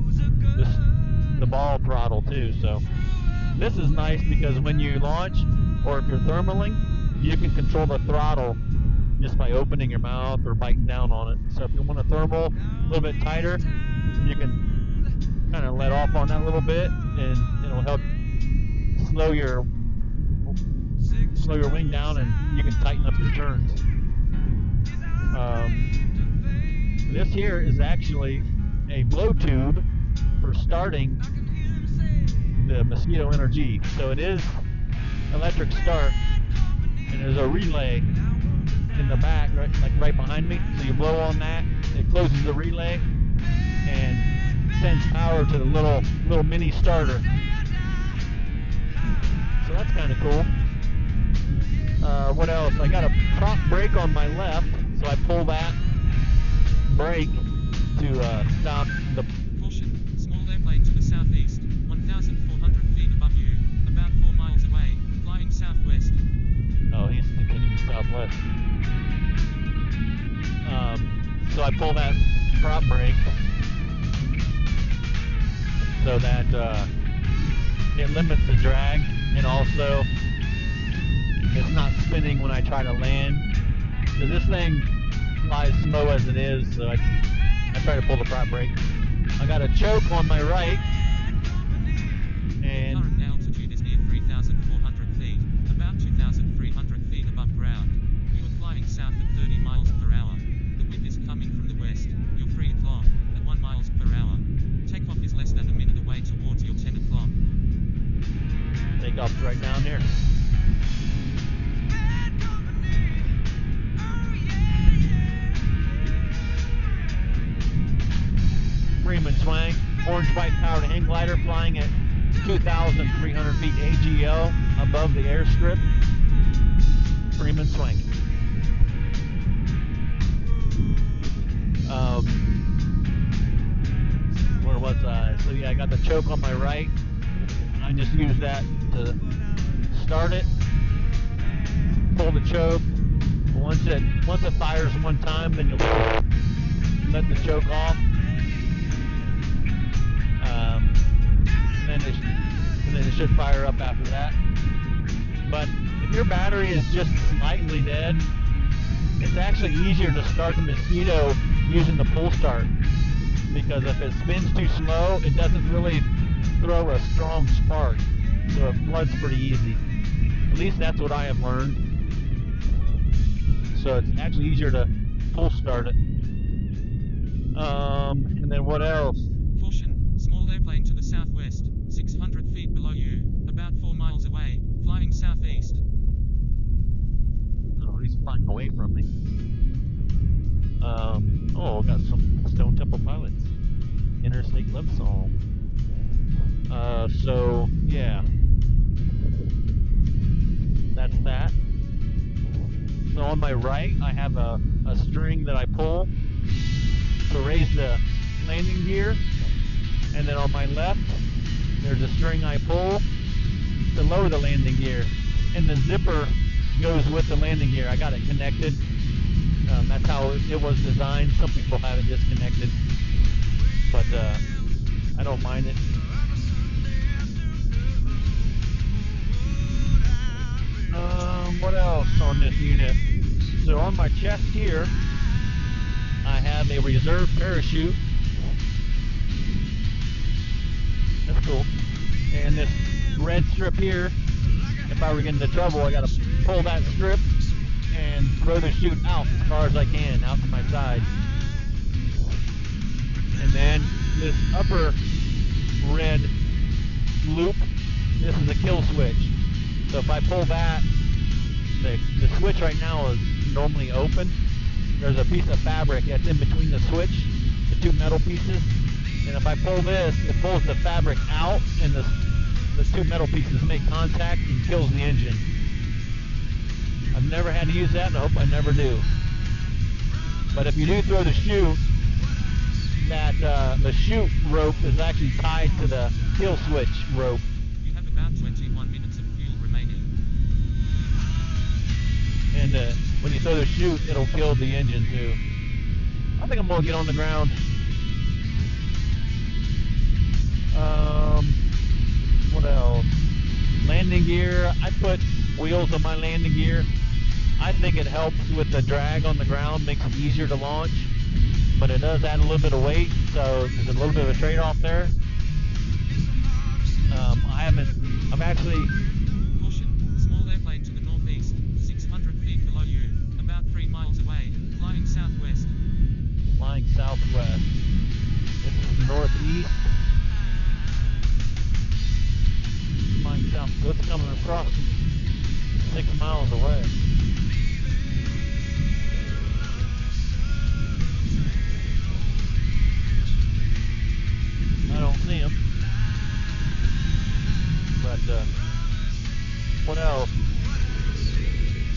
ball throttle too. So this is nice because when you launch, or if you're thermaling, you can control the throttle just by opening your mouth or biting down on it. So if you want to thermal a little bit tighter, you can kind of let off on that a little bit, and it'll help slow your wing down, and you can tighten up your turns. This here is actually a blow tube for starting the Mosquito NRG. So it is electric start, and there's a relay in the back, right behind me. So you blow on that, it closes the relay and sends power to the little mini starter. So that's kind of cool. What else? I got a prop brake on my left, so I pull that brake to stop the... Caution, small airplane to the southeast, 1,400 feet above you, about 4 miles away, flying southwest. Oh, he's continuing southwest. So I pull that prop brake so that it limits the drag, and also it's not spinning when I try to land. So this thing flies slow as it is, so I try to pull the prop brake. I got a choke on my right, and Current altitude is near 3,400 feet, about 2,300 feet above ground. You are flying south at 30 miles per hour. The wind is coming from the west. You're 3 o'clock, at 1 miles per hour. Takeoff is less than a minute away towards your 10 o'clock. takeoff's right down here. Freeman Swang, orange white powered hang glider flying at 2,300 feet AGL above the airstrip. Freeman Swang. Where was I? So yeah, I got the choke on my right. I just use that to start it. Pull the choke. Once it fires one time, then you let the choke off. should fire up after that. But if your battery is just slightly dead, it's actually easier to start the Mosquito using the pull start, because if it spins too slow, it doesn't really throw a strong spark, so it floods pretty easy. At least that's what I have learned. So it's actually easier to pull start it. And then what else? Caution, small airplane to the southwest, 600 feet below you, about 4 miles away, flying southeast. Oh, he's flying away from me. Oh, got some Stone Temple Pilots. Interstate Love Song. So, yeah. That's that. So on my right, I have a string that I pull to raise the landing gear. And then on my left, there's a string I pull to lower the landing gear. And the zipper goes with the landing gear. I got it connected. That's how it was designed. Some people have it disconnected, but I don't mind it. What else on this unit? So on my chest here, I have a reserve parachute. That's cool. And this red strip here, if I were getting into trouble, I got to pull that strip and throw the chute out as far as I can, out to my side. And then this upper red loop, this is a kill switch. So if I pull that, the switch right now is normally open. There's a piece of fabric that's in between the switch, the two metal pieces. And if I pull this, it pulls the fabric out, and the two metal pieces make contact and kills the engine. I've never had to use that, and I hope I never do. But if you do throw the chute, the chute rope is actually tied to the kill switch rope. You have about 21 minutes of fuel remaining. And when you throw the chute, it'll kill the engine too. I think I'm gonna get on the ground. What else? Landing gear. I put wheels on my landing gear. I think it helps with the drag on the ground, makes it easier to launch, but it does add a little bit of weight, so there's a little bit of a trade-off there. I'm actually... Caution, small airplane to the northeast, 600 feet below you, about 3 miles away, flying southwest. Flying southwest. It's northeast. Flying south. So it's coming across me 6 miles away. I don't see him. But what else?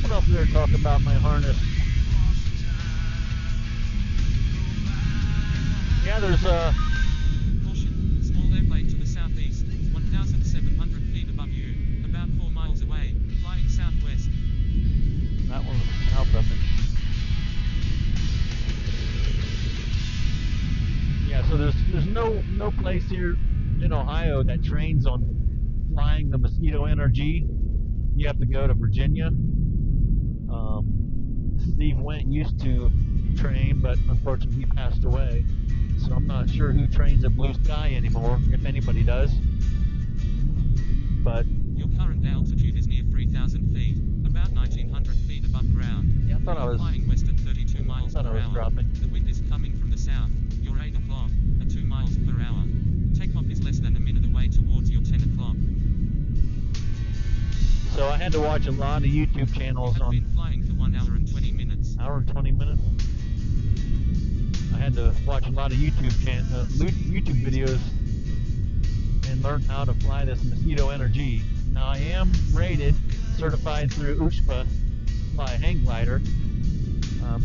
What else did I talk about my harness? Yeah, there's Caution, small airplane to the southeast, 1,700 feet above you, about 4 miles away, flying southwest. that one's south of me. Yeah, so there's no place here in Ohio that trains on flying the Mosquito NRG. You have to go to Virginia. Steve Went used to train, but unfortunately he passed away. So I'm not sure who trains at Blue Sky anymore, if anybody does. But Your current altitude is near 3,000 feet, about 1,900 feet above ground. yeah, I thought I was Flying west at 32 miles per hour. dropping. The wind is coming from the south. You're 8 o'clock, at 2 miles per hour. Takeoff is less than a minute away towards your 10 o'clock. So I had to watch a lot of YouTube channels You have on been flying for 1 hour and 20 minutes. hour and 20 minutes. I had to watch a lot of YouTube videos and learn how to fly this Mosquito NRG. Now I am rated, certified through USPA, fly a hang glider.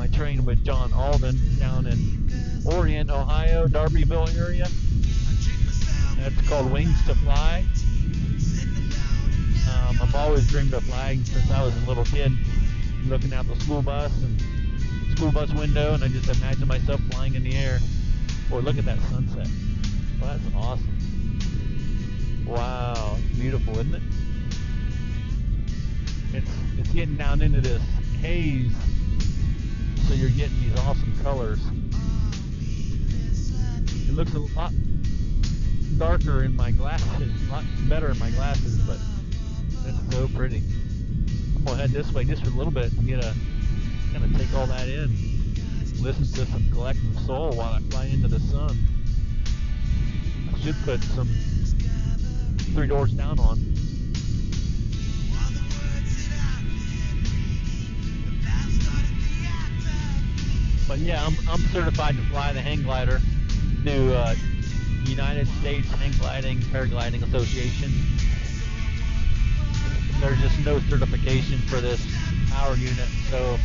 I trained with John Alden down in Orient, Ohio, Darbyville area. That's called Wings to Fly. I've always dreamed of flying since I was a little kid, looking out the school bus window, and I just imagine myself flying in the air. Boy, look at that sunset. Well, that's awesome. Wow, it's beautiful. beautiful, isn't it? It's getting down into this haze, so you're getting these awesome colors. It looks a lot darker in my glasses, a lot better in my glasses, but it's so pretty. I'm gonna head this way just for a little bit and kind of take all that in, listen to some collective soul while I fly into the sun. I should put some 3 Doors Down on. But yeah, I'm certified to fly the hang glider through United States Hang Gliding Paragliding Association. There's just no certification for this power unit, so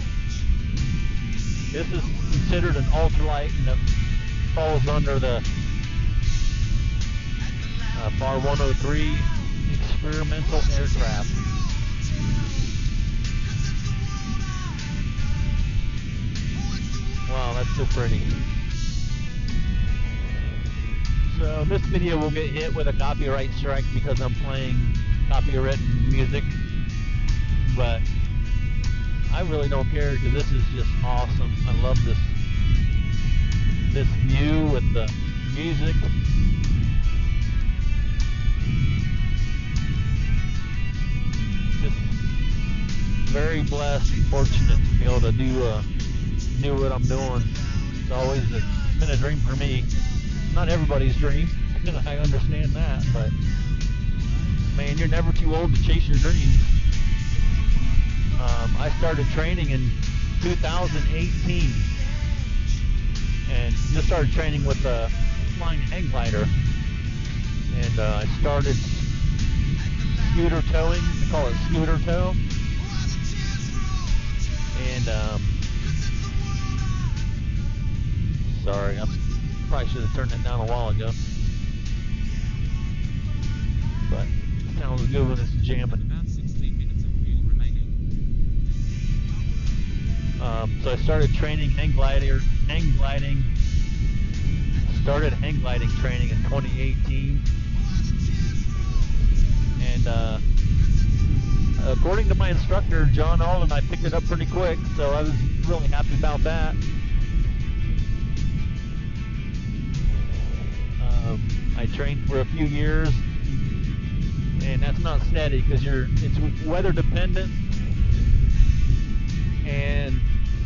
this is considered an ultralight, and it falls under the FAR 103 experimental aircraft. Wow, that's so pretty. So this video will get hit with a copyright strike because I'm playing copywritten music, but I really don't care because this is just awesome. I love this view with the music. Just very blessed and fortunate to be able to do what I'm doing. It's always been a dream for me. Not everybody's dream, I understand that, but man, you're never too old to chase your dreams. I started training in 2018 and just started training with a flying hang glider, and I started scooter towing. They call it scooter tow, and sorry, I probably should have turned it down a while ago, but it sounds good when it's jamming. About 16 minutes of fuel remaining. So I started training started hang gliding training in 2018, and according to my instructor, John Alden, I picked it up pretty quick, so I was really happy about that. I trained for a few years, and that's not steady because it's weather dependent, and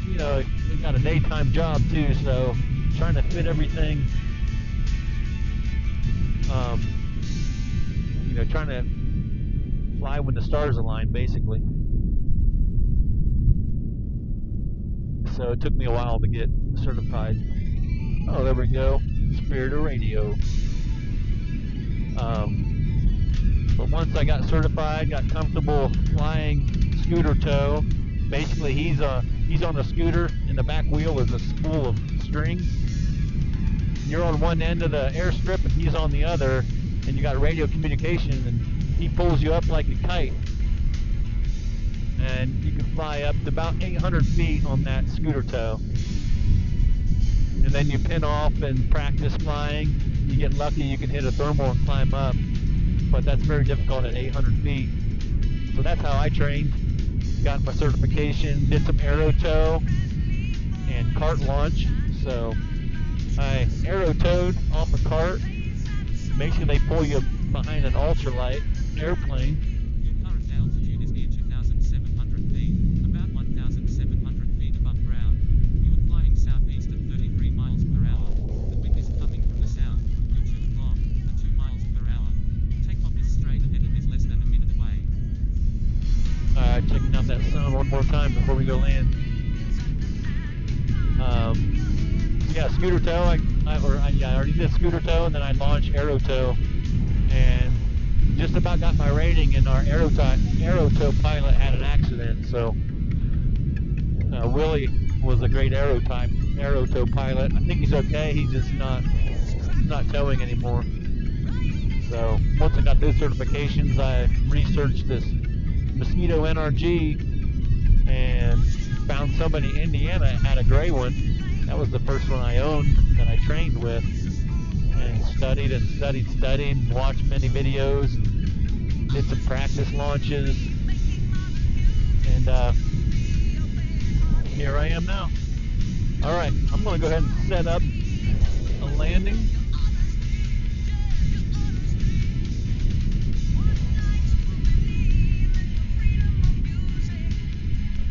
you know, you got a daytime job too, so trying to fit everything, you know, trying to fly when the stars align, basically. So it took me a while to get certified. Oh, there we go. Spirit of Radio. But once I got certified, got comfortable flying scooter tow, basically he's on the scooter, and the back wheel is a spool of string. You're on one end of the airstrip and he's on the other, and you got radio communication, and he pulls you up like a kite, and you can fly up to about 800 feet on that scooter tow. And then you pin off and practice flying. You get lucky, you can hit a thermal and climb up, but that's very difficult at 800 feet. So that's how I trained. Got my certification, did some aero tow and cart launch. So I aero towed off a cart. Basically they pull you behind an ultralight airplane. Your current altitude is near 2,700 feet, about 1,700 feet above ground. You are flying southeast at 33 miles per hour. The wind is coming from the south. Your 2 o'clock at 2 miles per hour. Takeoff is straight ahead and is less than a minute away. Alright, checking out that sound one more time before we go land. Yeah, scooter tow. I already did scooter tow, and then I launched aero tow, and just about got my rating. And our aero tow pilot had an accident, so Willie was a great aero tow pilot. I think he's okay. He's just not towing anymore. So once I got those certifications, I researched this Mosquito NRG and found somebody in Indiana had a gray one. That was the first one I owned that I trained with, and studied, watched many videos, did some practice launches, and here I am now. Alright, I'm going to go ahead and set up a landing.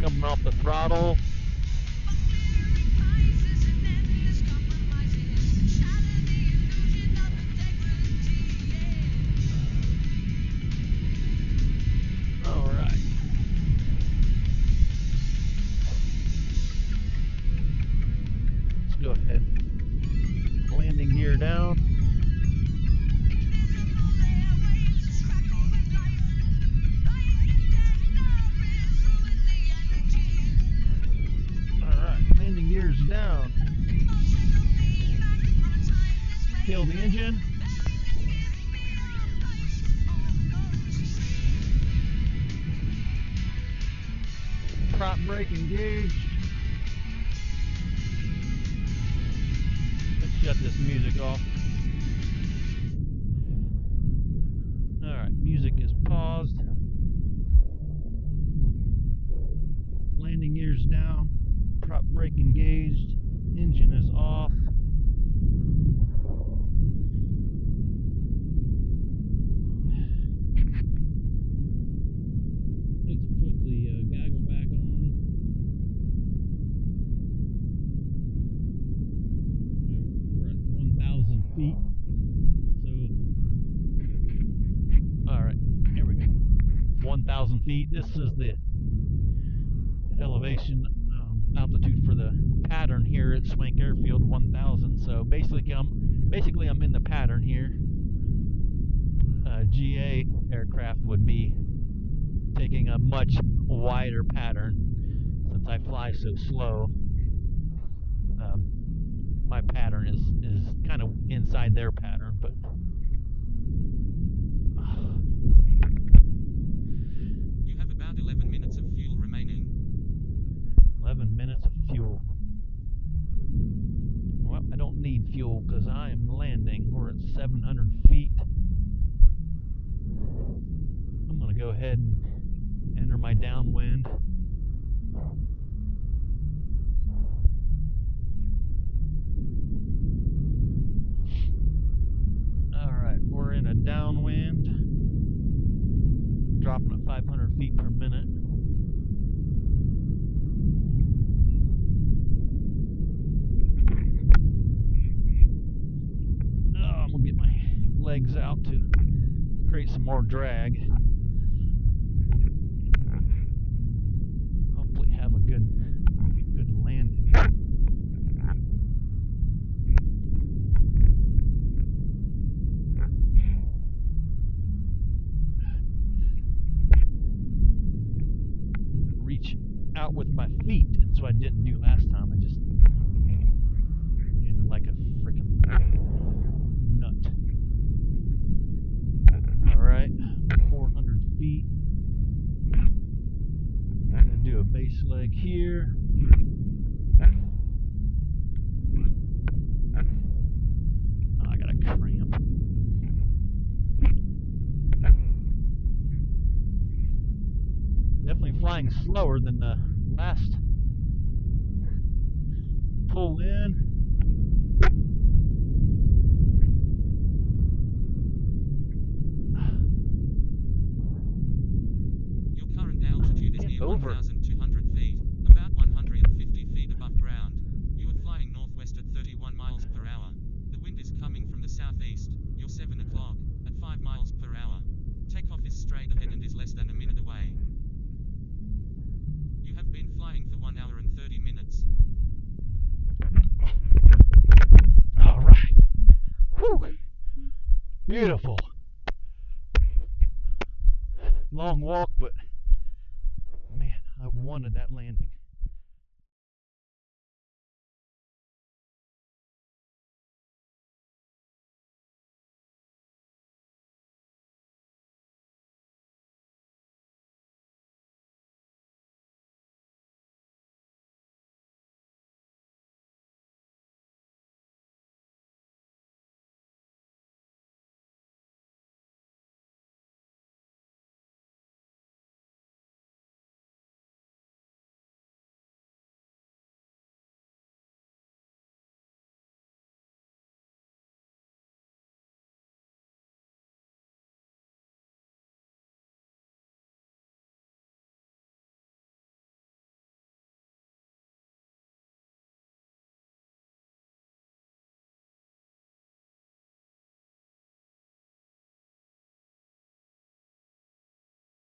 Coming off the throttle. Alright. Let's go ahead. Landing gear down. Landing gears down. Kill the engine. Prop brake engaged. Let's shut this music off. Alright, music is paused. Landing gears down. Prop brake engaged, engine is off. Let's put the gaggle back on. We're at 1,000 feet. So, alright, here we go. 1,000 feet. This is the elevation altitude for the pattern here at Swank Airfield, 1,000. So basically I'm in the pattern here. GA aircraft would be taking a much wider pattern. Since I fly so slow, my pattern is kind of inside their pattern, but you have about 11 minutes of fuel remaining. 11 minutes of fuel. Well, I don't need fuel because I am landing. We're at 700 feet. I'm going to go ahead and enter my downwind. Alright, we're in a downwind. Dropping at 500 feet per minute. I'm gonna get my legs out to create some more drag. Hopefully have a good landing. Reach out with my feet. That's what I didn't do last time. I just landed like a freaking nut. Alright, 400 feet. I'm going to do a base leg here. Oh, I got a cramp. Definitely flying slower than the last pull in. Your current altitude is near over. 1,200 feet, about 150 feet above ground. You are flying northwest at 31 miles per hour. The wind is coming from the southeast. You're 7 o'clock, at 5 miles per hour. Takeoff is straight ahead and is less than a minute away. You have been flying for 1 hour and 30 minutes. Alright. Whew. Beautiful. Long walk, but man, I wanted that landing.